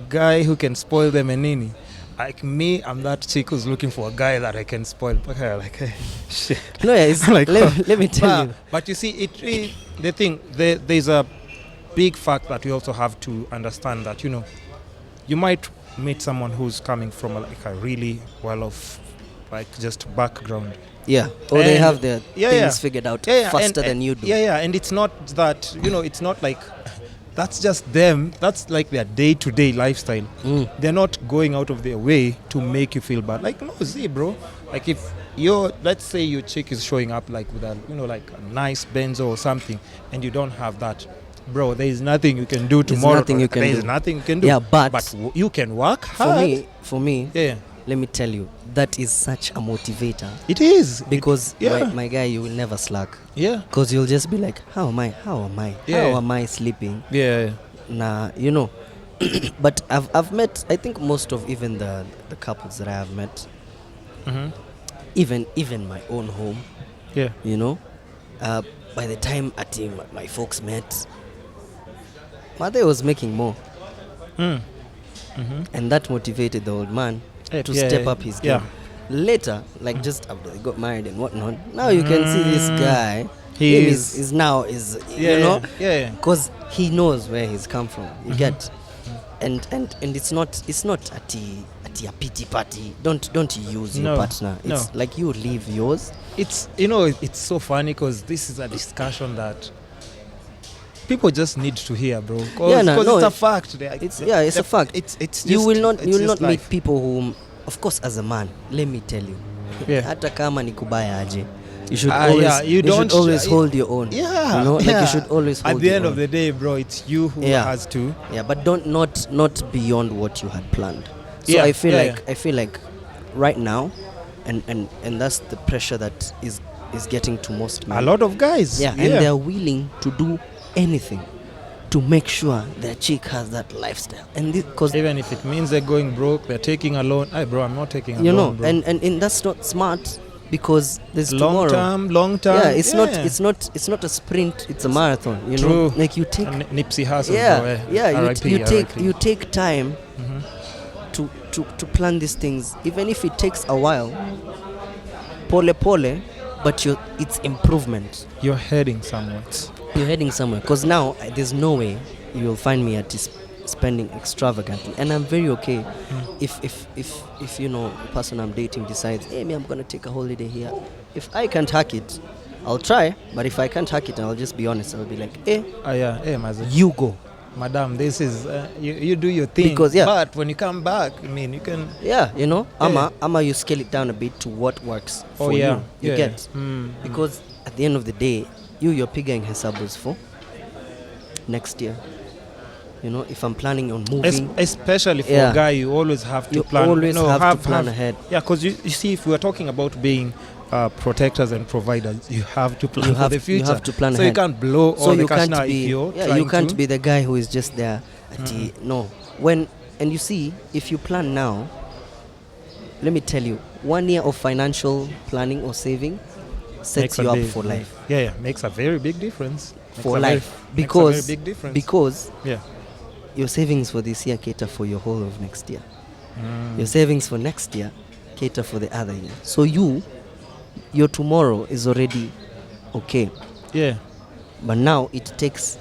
guy who can spoil them and nini. Like me, I'm that chick who's looking for a guy that I can spoil. Like, hey, shit. no, yeah, it's Like, let me tell you. But you see, the thing, there's a big fact that we also have to understand that, you might meet someone who's coming from a really well-off, like just background. Yeah, or they And- have their yeah, things yeah. figured out Yeah, faster and than you do. Yeah, and it's not that, it's not like, that's just them. That's like their day-to-day lifestyle. They're not going out of their way to make you feel bad. Like, no, see, bro. Like if let's say your chick is showing up like with a, like a nice Benzo or something, and you don't have that, bro, there is nothing you can do There's tomorrow. nothing you can There's do. nothing you can do. Yeah, but you can work hard. for me, Yeah, let me tell you, that is such a motivator. it is. Because yeah. my guy, you will never slack. Yeah. Because you'll just be like, how am I? Yeah. How am I sleeping? Yeah. Nah, But I've met, I think most of even the couples that I have met, Mm-hmm. even my own home, Yeah. by the time my folks met, mother was making more. Mm-hmm. And that motivated the old man to Yeah, step yeah, up his yeah. game. Later, like just after they got married and whatnot, now you can see this guy. He him is- is now Yeah. Yeah. because he knows where he's come from. You get, and it's not at a pity party. Don't use your No, partner. It's no. like you leave yours. It's it's so funny because this is a discussion that people just need to hear, bro. Because it's a fact. It's a fact. It's just, You will not just meet life. people who, of course, as a man, let me tell you, Yeah. hata kama ni kubaya aje, you should Ah, always yeah, you should don't- always hold your own. Yeah, like yeah. you should always hold At the your end own. of the day, bro, it's you who Yeah. has to. Yeah, but not beyond what you had planned. So Yeah, I feel yeah, like I feel like right now, and that's the pressure that is getting to most men. A lot of guys. Yeah, and they're willing to do anything to make sure their chick has that lifestyle. And because even if it means they're going broke, they're taking a loan. Hey, bro, I'm not taking a you loan, know, bro. and that's not smart because there's long tomorrow. term. Yeah, it's not a sprint, it's a marathon, True. know. Like you take Nipsey Hussle, bro. you RIP, take RIP. you take time to plan these things, even if it takes a while, pole pole, but it's improvement. You're heading somewhere. You're heading somewhere. Because now there's no way you will find me at spending extravagantly, and I'm very okay if you know, the person I'm dating decides, hey, me, I'm gonna take a holiday here. If I can't hack it, I'll try. But if I can't hack it, I'll just be honest. I'll be like, hey, Mazi. you go. Madam, this is you do your thing. Because, but when you come back, I mean, you can. Yeah, you know, Ama, you scale it down a bit to what works for you. You get. Because at the end of the day, you're pigging hesabos for next year. You know, if I'm planning on moving, especially for a guy, you always have to plan. You always have to plan ahead. Yeah, because you see, if we're talking about being protectors and providers, you have to plan for the future. You have to plan so ahead. You can't blow all the cash now if you're you can't be the guy who is just there. No. And you see, if you plan now, let me tell you, 1 year of financial planning or saving sets you up for life. Yeah, makes a very big difference. For life. Because your savings for this year cater for your whole of next year. Your savings for next year cater for the other year. So your tomorrow is already okay. Yeah. But now it takes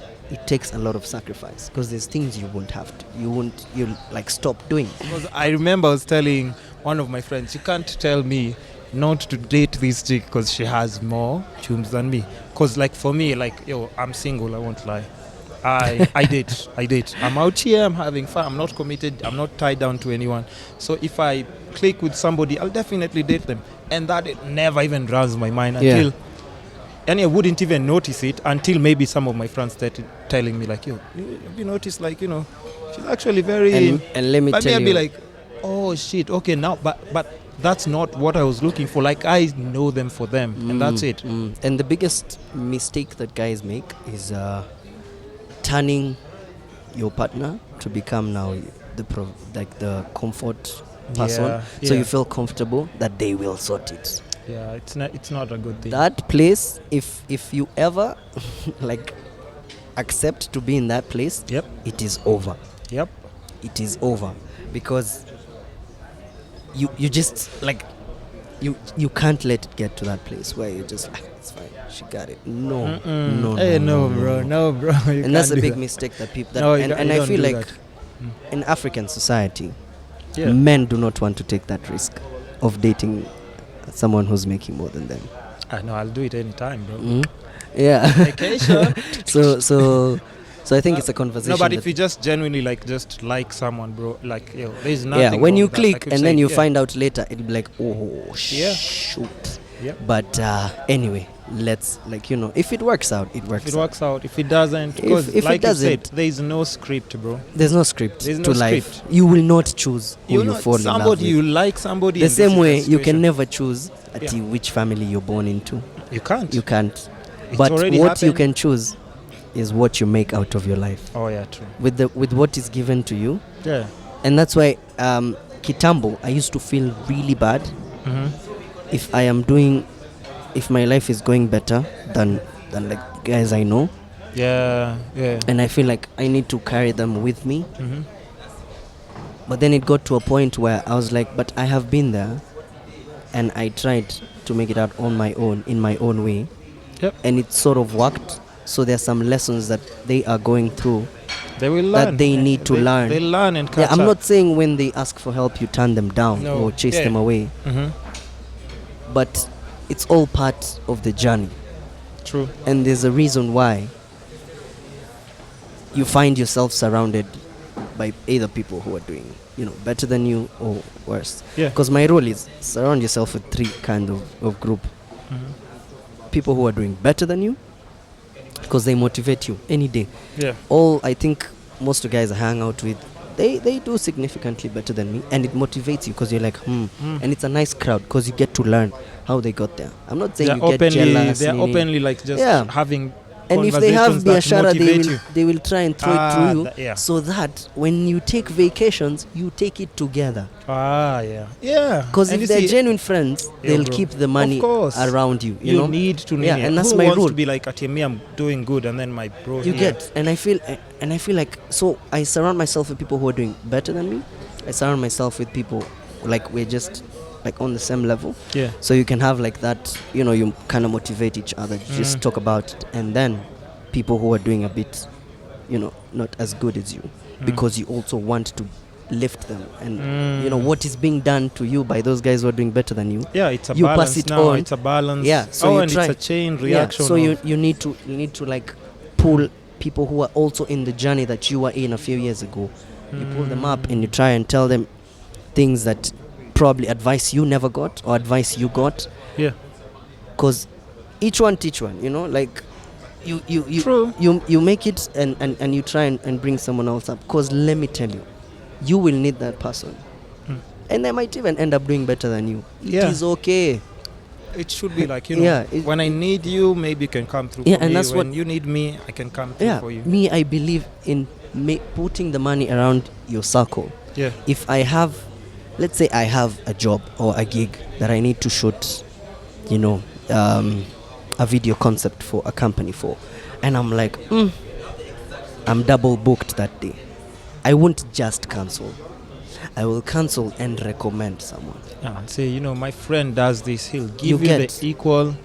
a lot of sacrifice, because there's things you'll like stop doing. Because I remember I was telling one of my friends, you can't tell me not to date this chick because she has more chums than me. Because like for me, like, I'm single, I won't lie. I date. I'm out here, I'm having fun, I'm not committed, I'm not tied down to anyone. So if I click with somebody, I'll definitely date them. And that it never even runs my mind until, and I wouldn't even notice it until maybe some of my friends started telling me like, have you noticed, like, she's actually very... And let me tell you... I'd be like, oh shit, okay, now, but that's not what I was looking for. Like, I know them for them, and that's it. And the biggest mistake that guys make is turning your partner to become now the comfort person. So you feel comfortable that they will sort it. Yeah, it's not a good thing. That place, if you ever like accept to be in that place, it is over. It is over, because you just like you can't let it get to that place where you just like, it's fine, she got it. No, bro. And that's a big mistake that people. And I feel like in African society, men do not want to take that risk of dating someone who's making more than them. I know, I'll do it anytime, bro. Yeah. Vacation. So I think it's a conversation. No, but if you just genuinely like someone, bro, like, there's nothing. Yeah, when you click and then you find out later, it'll be like, oh, shoot. Yeah. But anyway, let's, like, if it works out, it works. If it works out, if it doesn't, because if like you said, there is no script, bro. There's no script to life. Script. You will not choose who you fall in love with. You like somebody. The same way you can never choose which family you're born into. You can't. It's but what happened. you can choose is what you make out of your life. Oh yeah, true. With what is given to you. Yeah. And that's why Kitambo, I used to feel really bad if my life is going better than like guys I know. Yeah. And I feel like I need to carry them with me. But then it got to a point where I was like, but I have been there, and I tried to make it out on my own, in my own way. Yep. And it sort of worked. So there's some lessons that they are going through they will learn. That they need to learn. They learn and catch I'm up. not saying when they ask for help you turn them down or chase them away. But it's all part of the journey. True. And there's a reason why you find yourself surrounded by either people who are doing, better than you or worse. Yeah. Because my role is surround yourself with three kind of group. People who are doing better than you, because they motivate you any day. Yeah. I think most of the guys I hang out with, they do significantly better than me, and it motivates you because you're like, and it's a nice crowd because you get to learn how they got there. I'm not saying you get jealous. They're openly like just having. And if they have biashara, they will try and throw it through you, so that when you take vacations, you take it together. Yeah. Because if they're genuine friends, they'll keep the money around you. You need to know. And that's who my wants rule. To be like, at me, I'm doing good, and then my bro. You get, and I feel like, so I surround myself with people who are doing better than me, I surround myself with people like we're just like on the same level. Yeah. So you can have like that, you know, you kind of motivate each other, just talk about it, and then people who are doing a bit, you know, not as good as you, because you also want to lift them, and you know what is being done to you by those guys who are doing better than you. Yeah, it's a you balance pass it now. on. It's a balance. Yeah, so and it's a chain reaction. Yeah, so you need to like pull people who are also in the journey that you were in a few years ago. You pull them up and you try and tell them things that probably advice you never got or advice you got. Yeah. Because each one teach one, you know, like you True. you make it and you try and bring someone else up. Because let me tell you, you will need that person. And they might even end up doing better than you. Yeah. It is okay. It should be like, you know, Yeah, when I need you, maybe you can come through Yeah, for and me. that's When what- you need me, I can come through Yeah, for you. me, I believe in putting the money around your circle. Yeah. If I have, let's say I have a job or a gig that I need to shoot, you know, a video concept for a company for, and I'm like, I'm double booked that day, I won't just cancel. I will cancel and recommend someone. And say, you know, my friend does this, he'll give You you get- the equal.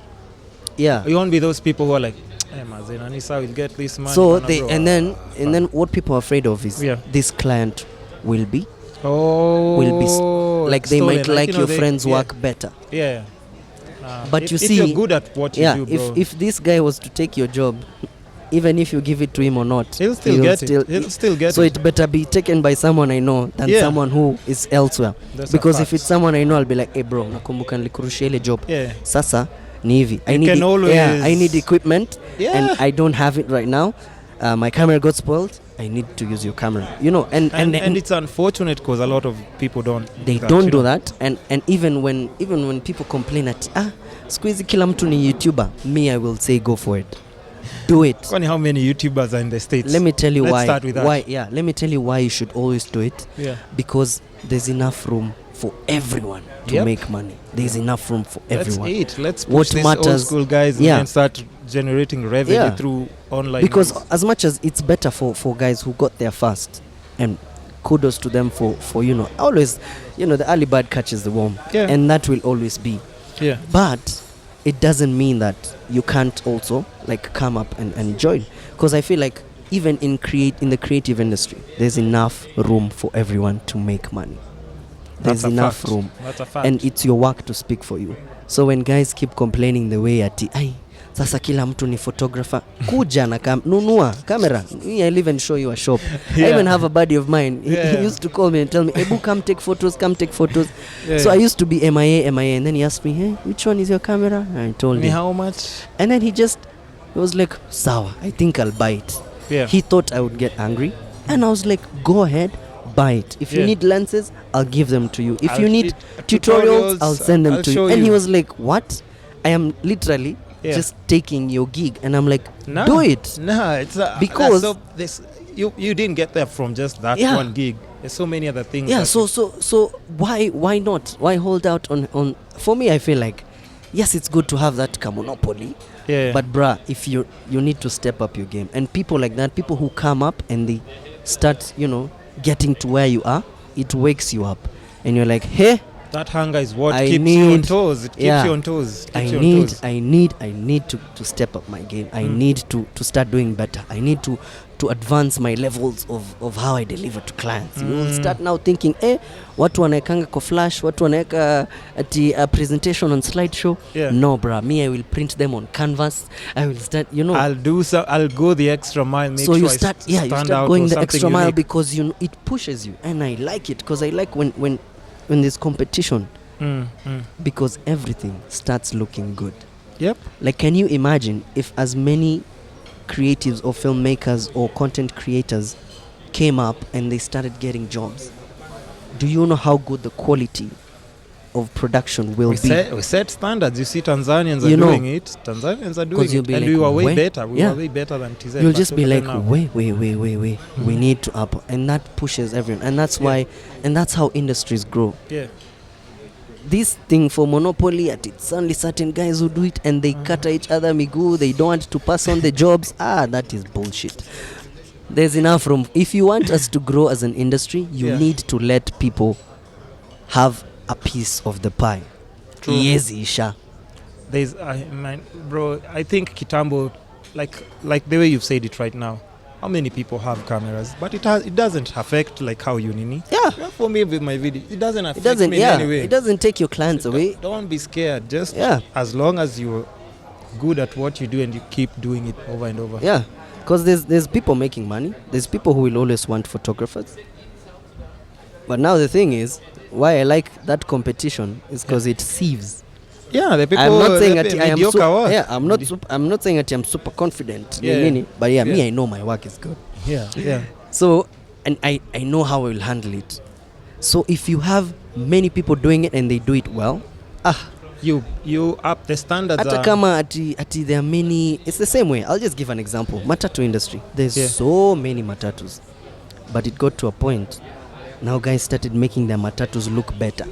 Yeah. You won't be those people who are like, hey, Mazen, Anissa will get this money. So bana they bro." and then what people are afraid of is Yeah. this client will be Oh, like they stolen. might like you know, your they- friends' yeah, work better. Yeah. But if, you if see- you're good at what you Yeah, do, bro, if this guy was to take your job, even if you give it to him or not, he'll still get it. He'll still get so it. it better be taken by someone I know than Yeah. someone who is elsewhere. That's a Because if fact. it's someone I know, I'll be like, hey bro, nakumbuka nilikurushia ile job. Yeah. Sasa ni hivi. I You need can I need always- equipment Yeah. and I don't have it right now. My camera got spoiled. I need to use your camera. You know, and it's unfortunate because a lot of people don't. they that, don't you do know. that, and even when people complain at siku hizi kila mtu ni YouTuber, me I will say go for it, do it. Funny how many YouTubers are in the States. Let me tell you Let's why. start with that. Why? Yeah, let me tell you why you should always do it. Yeah. Because there's enough room for everyone to Yep. make money. There's enough room for everyone. That's it. Let's push What these matters- old school guys yeah. and start generating revenue Yeah. through online. Because means. as much as it's better for guys who got there first, and kudos to them for you know, always, you know, the early bird catches the worm. Yeah. And that will always be. Yeah. But it doesn't mean that you can't also like come up and join. Because I feel like even in the creative industry, there's enough room for everyone to make money. There's That's a enough fact. room. That's a fact. And it's your work to speak for you. So when guys keep complaining the way ati sasa kila mtu ni photographer, kuja na nunua camera. I live and show you a shop. I Yeah. even have a buddy of mine. He Yeah. used to call me and tell me, Ebu, come take photos. Yeah. So I used to be MIA, and then he asked me, hey, which one is your camera? And I told Me him. how much? And then he was like, sawa, I think I'll buy it. Yeah. He thought I would get angry. And I was like, go ahead, buy it. If you Yeah. need lenses, I'll give them to you. If I'll you need tutorials, I'll send them I'll to you. show And he you. was like, what? I am literally just taking your gig. And I'm like, do it. Nah, it's Because- you didn't get there from just that Yeah. one gig. There's so many other things. Yeah, that so why not? Why hold out on for me I feel like yes, it's good to have that monopoly. Yeah. But bruh, if you need to step up your game. And people like that, people who come up and they start, you know, getting to where you are, it wakes you up. And you're like, hey, that hunger is what I keeps you on need- toes. It keeps yeah. you on toes. I Keeps you on need toes. I need to step up my game. I need to start doing better. I need to advance my levels of how I deliver to clients. You will start now thinking, watu wanaekanga kwa flash, watu wanaeka ati a presentation on slideshow. Yeah. No, bruh, me I will print them on canvas. I will start, you know. I'll go the extra mile. Make So sure you I start, stand you start out going or the something extra mile unique. because it pushes you, and I like it because I like when there's competition, because everything starts looking good. Yep. Like, can you imagine if as many creatives or filmmakers or content creators came up and they started getting jobs? Do you know how good the quality of production will We be? set standards. You see, Tanzanians are You know, doing it. Tanzanians are doing 'cause you'll it, be and like, we were way "Wait." better. We Yeah. were way better than TZ. You'll but just look be at like, them now. wait, we need to up, and that pushes everyone, and that's why, and that's how industries grow. Yeah. This thing for monopoly, it's only certain guys who do it, and they cut each other miguu. They don't want to pass on the jobs. That is bullshit. There's enough room. If you want us to grow as an industry, you need to let people have a piece of the pie. True. Yes, Isha. There's, bro, I think Kitambo, like the way you've said it right now, how many people have cameras? But it doesn't affect like how you nini. Yeah. For me with my video, it doesn't affect me in any way. It doesn't take your clients away. Don't be scared. Just as long as you're good at what you do and you keep doing it over and over. Yeah. Because there's people making money. There's people who will always want photographers. But now the thing is, why I like that competition is because it sieves. Yeah, the people. I'm not saying that I am I'm not saying that I'm super confident. But me, I know my work is good. Yeah. So, and I know how I will handle it. So if you have many people doing it and they do it well, you up the standards. Atakama ati there are many. It's the same way. I'll just give an example. Matatu industry. There's so many matatus, but it got to a point. Now guys started making their matatus look better.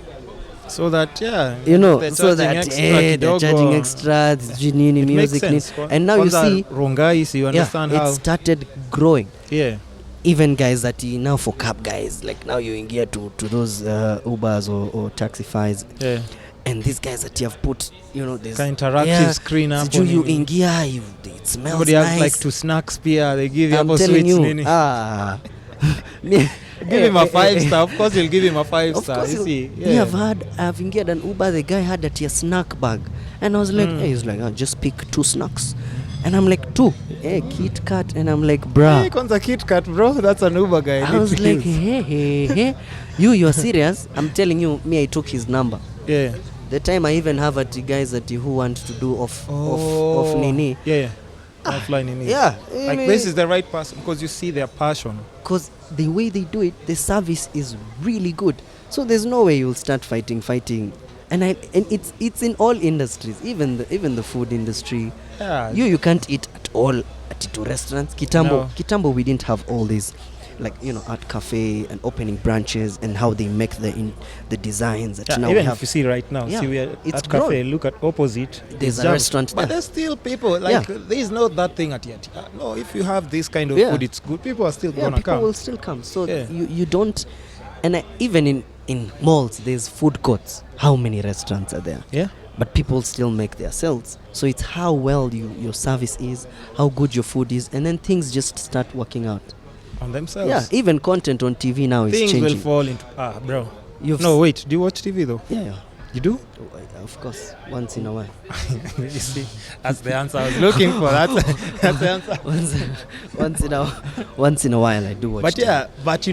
So that so that they're charging extra, music, and now you see Rongais, you understand how it started growing. Yeah. Even guys that now for cab guys, like now you get to those Ubers or Taxifys. Yeah. And these guys that you have put, this interactive screen up. You ingia, it smells Somebody nice. has like 2 snacks beer. They give you I'm apple telling sweets. You, give him a 5-star. Of course, you'll give him a 5-star. You see, I've engaged an Uber. The guy had a snack bag, and I was like, he's like, I'll just pick 2 snacks, and I'm like 2, Kit Kat, and I'm like, bruh. Hey, what's a Kit Kat, bro? That's an Uber guy. I was like, hey, you're serious? I'm telling you, me, I took his number. Yeah. The time I even have guys who want to do off nini. Yeah. Offline nini. Yeah. Like this is the right person because you see their passion. Because the way they do it, the service is really good. So there's no way you'll start fighting. And it's in all industries, even the food industry. Yeah. You can't eat at all at 2 restaurants. Kitambo, we didn't have all these, like art cafe and opening branches and how they make the designs that now even we have. If you see right now, see we're it's at cafe. Look at opposite. There's a restaurant but there's still people there is not that thing at yet. No, if you have this kind of food, it's good. People are still gonna come. People will still come. So you don't. And even in malls, there's food courts. How many restaurants are there? Yeah. But people still make their sales. So it's how well your service is, how good your food is, and then things just start working out on themselves. Yeah, even content on TV now is changing. Things will fall into bro. Wait, do you watch TV though? Yeah. You do? Of course, once in a while. You see, that's the answer I was looking for. That's the answer. Once in a while I do watch TV. But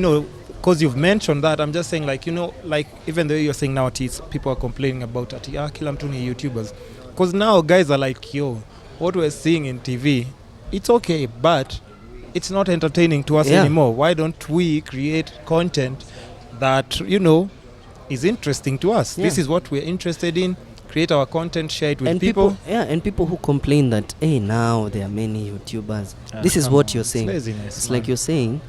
because you've mentioned that, I'm just saying like even the way you're saying now people are complaining about kila mtu ni YouTubers. Because now guys are like, what we're seeing in TV, it's okay, but it's not entertaining to us anymore. Why don't we create content that is interesting to us? This is what we're interested in. Create our content, share it with people. And people who complain that now there are many YouTubers. This is what you're saying. It's like you're saying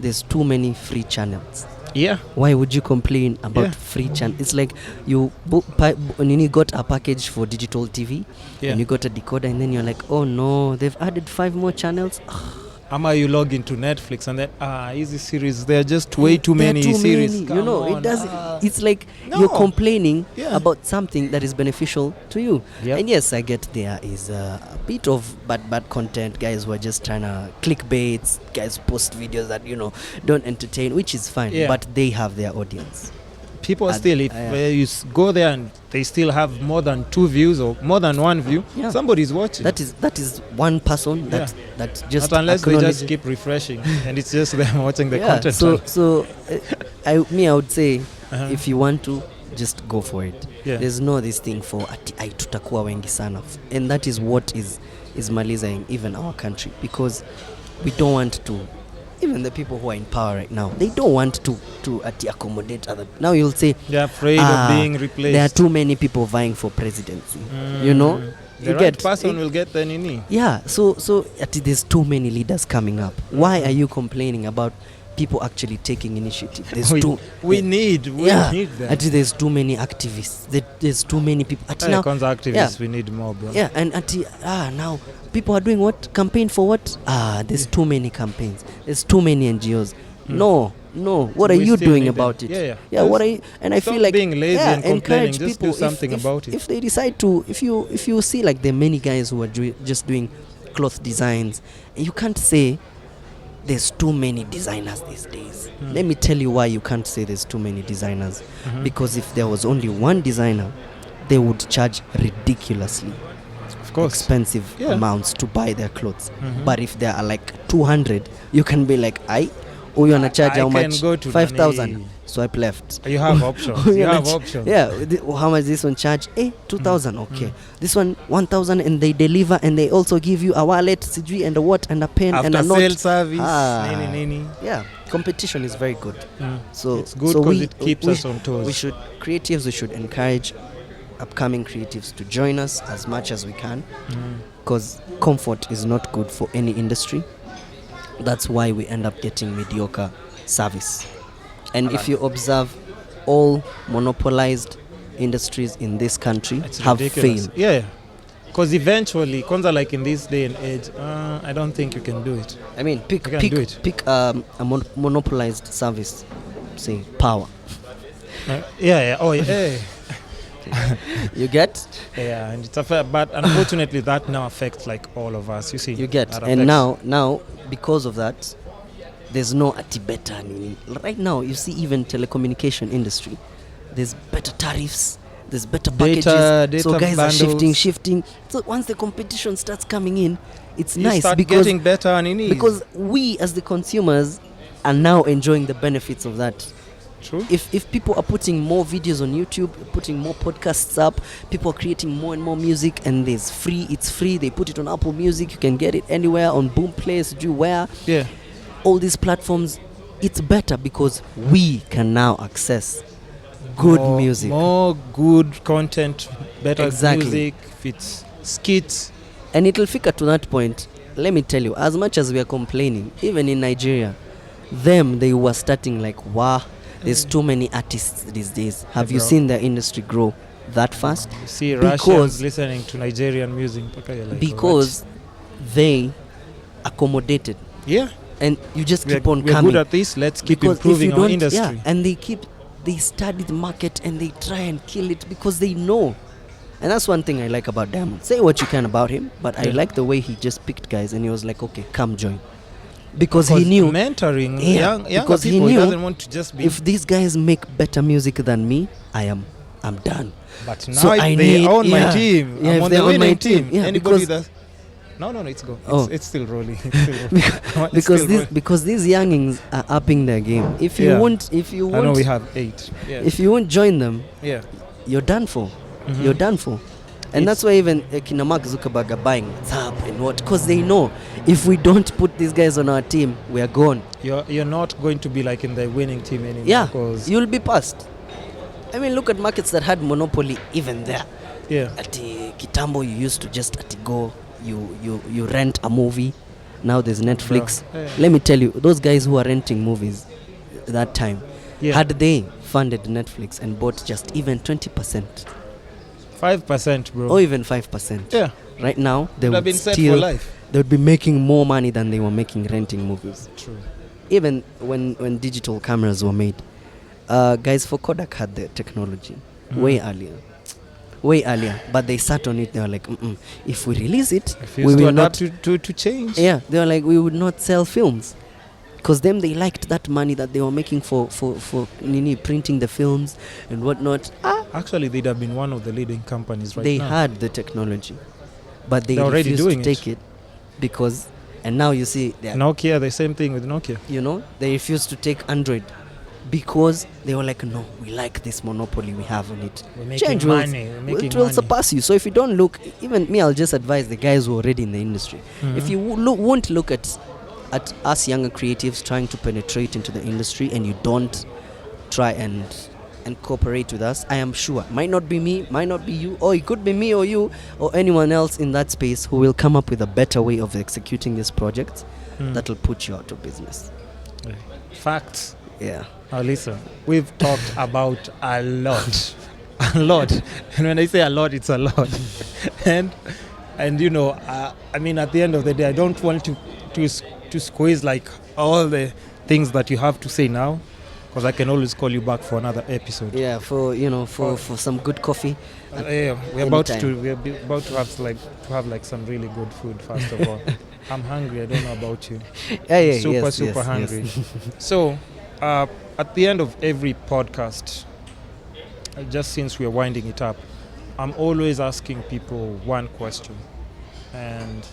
there's too many free channels. Yeah. Why would you complain about free channel? It's like you got a package for digital TV and you got a decoder and then you're like, oh no, they've added 5 more channels. Ama you log into Netflix and then easy series, there are just way too many series. It doesn't. It's like you're complaining about something that is beneficial to you. And yes, I get there is a bit of bad content. Guys who are just trying to clickbait. Guys post videos that don't entertain, which is fine. But they have their audience. People still, if you go there and they still have more than 2 views or more than 1 view, somebody's watching. That is one person that just not unless they just keep refreshing and it's just them watching the content. So I would say if you want to, just go for it. There's no this thing for tutakuwa wengi sana, and that is what is malizing even our country, because we don't want to. Even the people who are in power right now, they don't want to accommodate other. Now you'll say they're afraid of being replaced. There are too many people vying for presidency. The right person will get the nini. Yeah. So there's too many leaders coming up. Why are you complaining about people actually taking initiative. There's we need them. Actually, there's too many activists. There's too many people. Now, activists, we need more, bro. Yeah, and now people are doing what? Campaign for what? There's too many campaigns. There's too many NGOs. No. What are you doing about it? Yeah. What are you? And I feel like being lazy and complaining. Just people, do something about it. If they decide to, if you see like there are many guys who are just doing cloth designs, and you can't say there's too many designers these days. Let me tell you why you can't say there's too many designers. Because if there was only one designer, they would charge ridiculously expensive amounts to buy their clothes. But if there are like 200, you can be like, you wanna charge how much? 5,000. Swipe left. You have options. Yeah. How much this one charge? 2,000. Okay. This one 1,000, and they deliver, and they also give you a wallet, CG, and a what, and a pen, and a note. After sale service. Yeah. Competition is very good. So it's good because it keeps us on toes. We should encourage upcoming creatives to join us as much as we can, because comfort is not good for any industry. That's why we end up getting mediocre service. And if you observe, all monopolized industries in this country have failed. Yeah. Because eventually, like in this day and age, I don't think you can do it. I mean, pick a monopolized service, say power. Oh, yeah. You get? Yeah, and it's affair, but unfortunately that now affects like all of us. You see, you get, and now because of that, there's no better. Right now, you see, even telecommunication industry, there's better tariffs, there's better packages. Data so guys bundles. Are shifting. So once the competition starts coming in, it's nice because getting better and it is. Because we as the consumers are now enjoying the benefits of that. True. If people are putting more videos on YouTube, putting more podcasts up, people are creating more and more music, and it's free, they put it on Apple Music, you can get it anywhere, on Boomplay, all these platforms, it's better because we can now access good music. More good content, better music, it's skits. And it'll figure to that point. Let me tell you, as much as we are complaining, even in Nigeria, they were starting like, wow, there's too many artists these days. Have you seen the industry grow that fast? You see Russians listening to Nigerian music. Because they accommodated. Yeah. And you just keep on coming. We're good at this. Let's keep improving our industry. Yeah, and they study the market and they try and kill it because they know. And that's one thing I like about Diamond. Say what you can about him, but I like the way he just picked guys and he was like, okay, come join. Because he knew mentoring young because people, he doesn't want to just be. If these guys make better music than me, I'm done. But now so they own my team. I'm on the winning team. Yeah, anybody that no, it's go. It's still rolling. Because these youngins are upping their game. If you won't, I know we have 8. Yeah. If you won't join them, you're done for. You're done for. And that's why even Mark Zuckerberg are buying WhatsApp and what, because they know if we don't put these guys on our team, we are gone. You're not going to be like in the winning team anymore. Yeah, you'll be passed. I mean, look at markets that had monopoly even there. Yeah. At Kitambo, you used to just go, you rent a movie. Now there's Netflix. Let me tell you, those guys who are renting movies that time, had they funded Netflix and bought just even 20%. 5%, bro. Or even 5%. Yeah. Right now, they would been set for life. They would be making more money than they were making renting movies. True. Even when digital cameras were made, guys for Kodak had the technology way earlier. But they sat on it. They were like, if we release it, we will not to change. Yeah. They were like, we would not sell films. Because them, they liked that money that they were making for printing the films and whatnot. Actually, they'd have been one of the leading companies right now. They had the technology, but they refused to take it because, and now you see... Nokia, the same thing with Nokia. They refused to take Android because they were like, no, we like this monopoly we have on it. We're making money. It will surpass you. So if you don't look, even me, I'll just advise the guys who are already in the industry. If you won't look at us younger creatives trying to penetrate into the industry and you don't try and cooperate with us, I am sure, might not be me, might not be you, or it could be me or you or anyone else in that space who will come up with a better way of executing this project that will put you out of business. Facts. Yeah. Now listen, we've talked about a lot, a lot, and when I say a lot, it's a lot, and I mean, at the end of the day, I don't want to squeeze like all the things that you have to say now, because I can always call you back for another episode. Yeah, for some good coffee. Yeah, we're about Anytime. about to have like some really good food. First of all, I'm hungry. I don't know about you. Yeah, Super hungry. So, at the end of every podcast, just since we're winding it up, I'm always asking people one question, and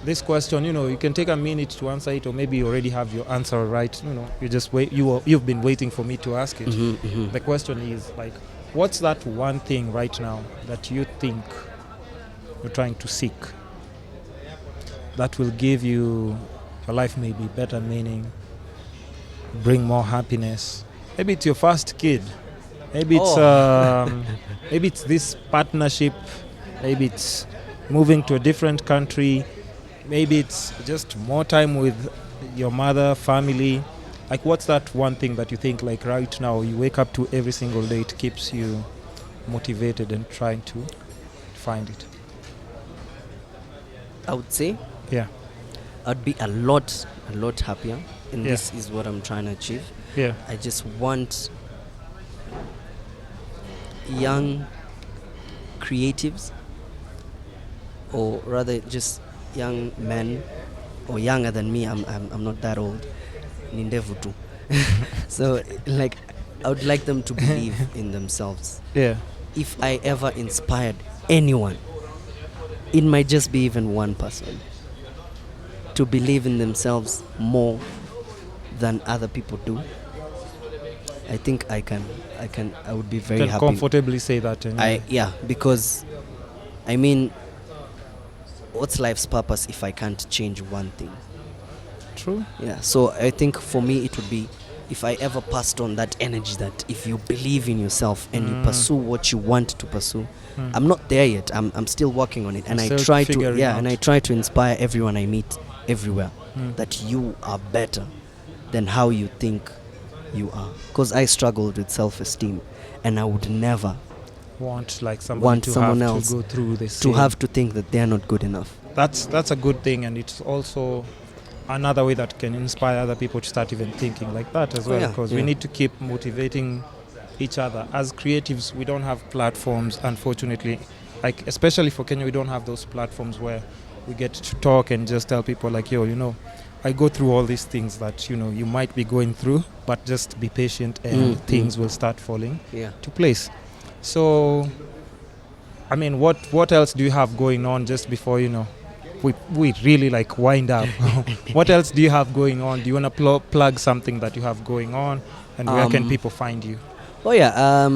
this question, you can take a minute to answer it, or maybe you already have your answer right. You just wait. You've been waiting for me to ask it. The question is like, what's that one thing right now that you think you're trying to seek that will give your life maybe better meaning, bring more happiness? Maybe it's your first kid. Maybe it's maybe it's this partnership. Maybe it's moving to a different country. Maybe it's just more time with your mother, family. Like, what's that one thing that you think, like, right now, you wake up to every single day, it keeps you motivated and trying to find it? I would say Yeah. I'd be a lot happier, and Yeah. this is what I'm trying to achieve. Yeah. I just want young creatives, or rather just young men, or younger than me. I'm not that old. Nindevu tu. So like, I would like them to believe in themselves. Yeah. If I ever inspired anyone, it might just be even one person, to believe in themselves more than other people do. I think I would be very Can happy. comfortably say that. Because I mean, what's life's purpose if I can't change one thing? True. Yeah. So I think for me it would be, if I ever passed on that energy, that if you believe in yourself and you pursue what you want to pursue. I'm not there yet. I'm still working on it, and I Still try to figuring out. and I try to inspire everyone I meet everywhere that you are better than how you think you are. Because I struggled with self-esteem, and I would never Want like somebody to someone have else to go through this. to have to think that they are not good enough. That's a good thing, and it's also another way that can inspire other people to start even thinking like that as well, yeah, because yeah. we need to keep motivating each other. As creatives, we don't have platforms, unfortunately, like especially for Kenya. We don't have those platforms where we get to talk and just tell people like, yo, I go through all these things that you might be going through, but just be patient and things will start falling to place. So I mean, what else do you have going on just before we really like wind up? What else do you have going on? Do you want to plug something that you have going on, and where can people find you? Oh yeah,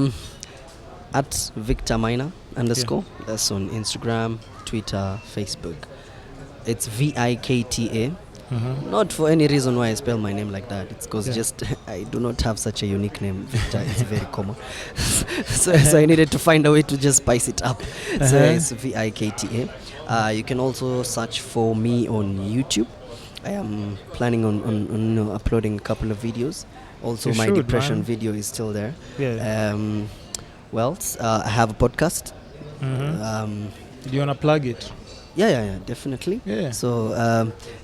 at Victor Maina _ That's on Instagram, Twitter, Facebook. It's VIKTA. Not for any reason why I spell my name like that. It's because just I do not have such a unique name. Victor is very common. So I needed to find a way to just spice it up. So it's VIKTA. You can also search for me on YouTube. I am planning on uploading a couple of videos. Also, my depression video is still there. Yeah. I have a podcast. Do you want to plug it? Yeah, definitely. Yeah. So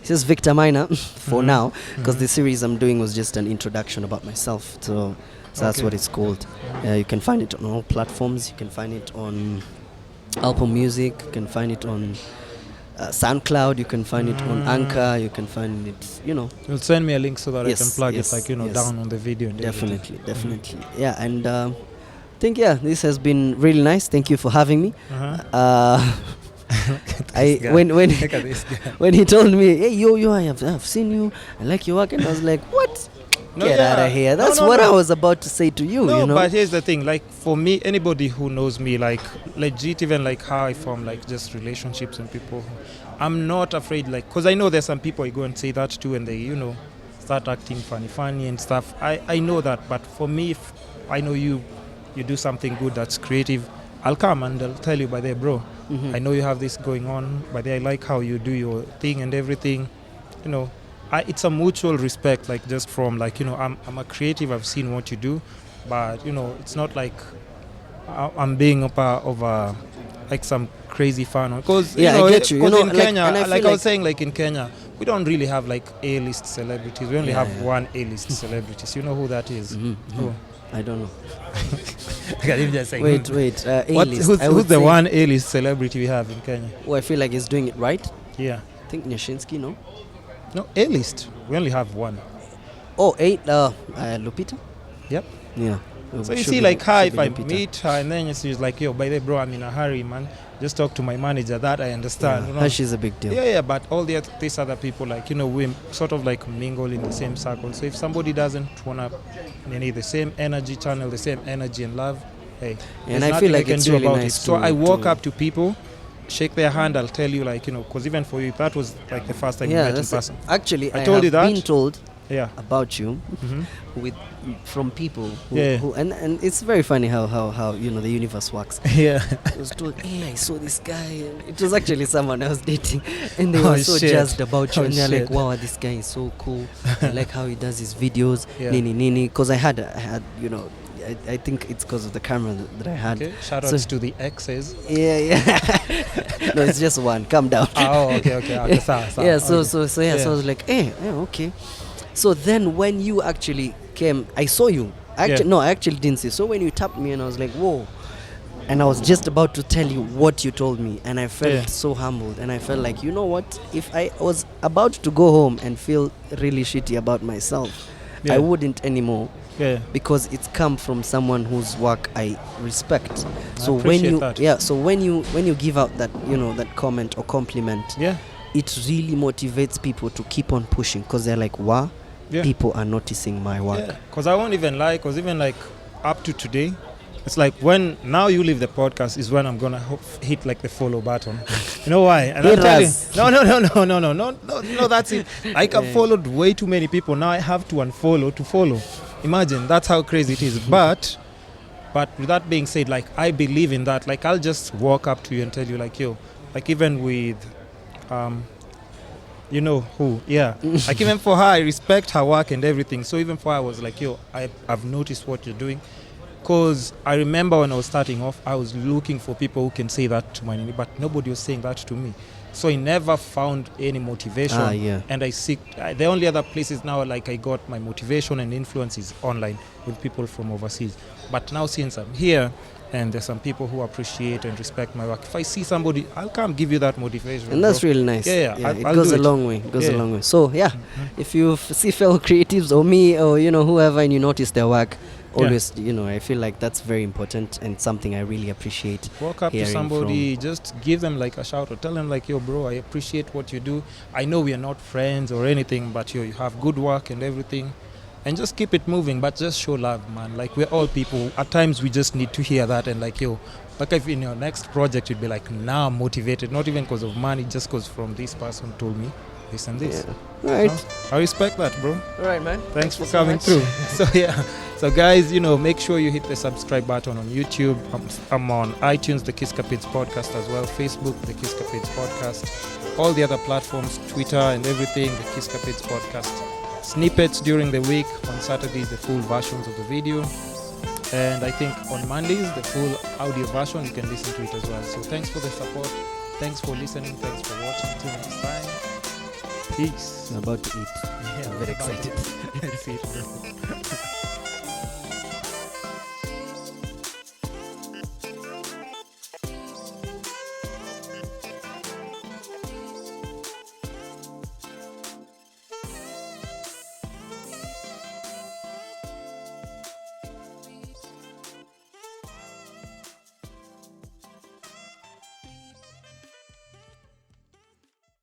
this is Victor Maina for now, because the series I'm doing was just an introduction about myself. So that's what it's called. You can find it on all platforms. You can find it on Apple Music. You can find it on SoundCloud. You can find it on Anchor. You can find it, You'll send me a link so that I can plug it, like yes. down on the video. And Definitely. Yeah, and I think this has been really nice. Thank you for having me. When he told me, hey, yo, I have seen you, I like your work, and I was like, what? Get out of here. That's what I was about to say to you. No, but here's the thing. Like, for me, anybody who knows me, like, legit, even like how I form like just relationships and people, I'm not afraid, like, because I know there's some people I go and say that to, and they start acting funny and stuff. I know that, but for me, if I know you do something good that's creative, I'll come and I'll tell you, by there, bro, I know you have this going on, by there, I like how you do your thing and everything. it's a mutual respect, like just from like, you know, I'm a creative, I've seen what you do, but you know, it's not like I'm being a part of a like some crazy fan, because Yeah, you know, I get you. You know, in Kenya, and I like feel I was saying, like in Kenya, we don't really have like A-list celebrities. We only Yeah, have yeah. one A-list celebrities. You know who that is? Who? I don't know. I can't even just say. Wait. A-list. I Who's would the say- one A-list celebrity we have in Kenya? Oh, I feel like he's doing it right. Yeah. I think Nyashinsky, no? No, A-list. We only have one. Oh, Lupita? Yep. Yeah. So you Should see, be- like her, should if be I Lupita. meet her and then she's like, yo, by the way, bro, I'm in a hurry, man. Just talk to my manager. That I understand. Yeah, You know? her, she's a big deal. Yeah, but all these other people, like, you know, we sort of like mingle in the same circle. So if somebody doesn't want to need the same energy, channel the same energy and love, hey, And there's I feel nothing like can it's do really about nice it. So to- I walk to- up to people, shake their hand, I'll tell you, like, you know, because even for you, that was like the first time you Yeah, met in that's it. person. Actually, I I told have you that? been told Yeah. about you Mhm. from people who, Yeah. and it's very funny how you know the universe works. Yeah. I was told, hey, I saw this guy. It was actually someone I was dating, and they Oh, were so shit. jazzed about you. Oh, And they're like, shit. wow, this guy is so cool. I like how he does his videos. Yeah. Nini. Because I had, you know, I think it's because of the camera that I had. Okay. Shout So- outs to the exes. Yeah. No, it's just one. Calm down. Oh, okay. Sawa. Yeah, so Okay. so I was like, hey, okay. So then when you actually came, I saw you. I actually didn't see. So when you tapped me and I was like, whoa. And I was just about to tell you what you told me, and I felt so humbled, and I felt like, you know what, if I was about to go home and feel really shitty about myself, I wouldn't anymore. Yeah. Because it's come from someone whose work I respect. I So when appreciate you that. so when you give out that, you know, that comment or compliment, Yeah. it really motivates people to keep on pushing, because they're like, wow, people are noticing my work. Yeah, because I won't even lie, because even like up to today, it's like when now you leave the podcast is when I'm gonna hit like the follow button. You know why? And I'm telling no, that's it. Like I've followed way too many people. Now I have to unfollow to follow. Imagine, that's how crazy it is. But with that being said, like I believe in that. Like I'll just walk up to you and tell you, like, yo, like even with you know who, like even for her, I respect her work and everything. So even for her, I was like, yo, I've noticed what you're doing. Because I remember when I was starting off, I was looking for people who can say that to my name, but nobody was saying that to me. So I never found any motivation. And I seek, the only other places now, like I got my motivation and influence is online with people from overseas. But now since I'm here, and there's some people who appreciate and respect my work, if I see somebody, I'll come give you that motivation. And that's really nice. Yeah, it I'll goes do a long way. It goes a long way. So if you see fellow creatives or me or, you know, whoever, and you notice their work, always, you know, I feel like that's very important and something I really appreciate. Walk up to somebody, just give them like a shout or tell them like, yo, bro, I appreciate what you do. I know we are not friends or anything, but you have good work and everything. And just keep it moving, but just show love, man. Like, we're all people. At times, we just need to hear that and like, yo, like if in your next project, you'd be like, now I'm motivated, not even because of money, just because from this person told me this and this. Yeah. Right. I respect that, bro. All right, man. Thanks for coming through. So guys, you know, make sure you hit the subscribe button on YouTube. I'm on iTunes, the Kiskapids podcast as well, Facebook, the Kiskapids podcast, all the other platforms, Twitter and everything, the Kiskapids podcast. Snippets during the week, on Saturdays the full versions of the video, and I think on Mondays the full audio version. You can listen to it as well. So thanks for the support, thanks for listening, thanks for watching. Till next time, peace. I'm about to eat. Yeah, I'm very excited. Let's eat.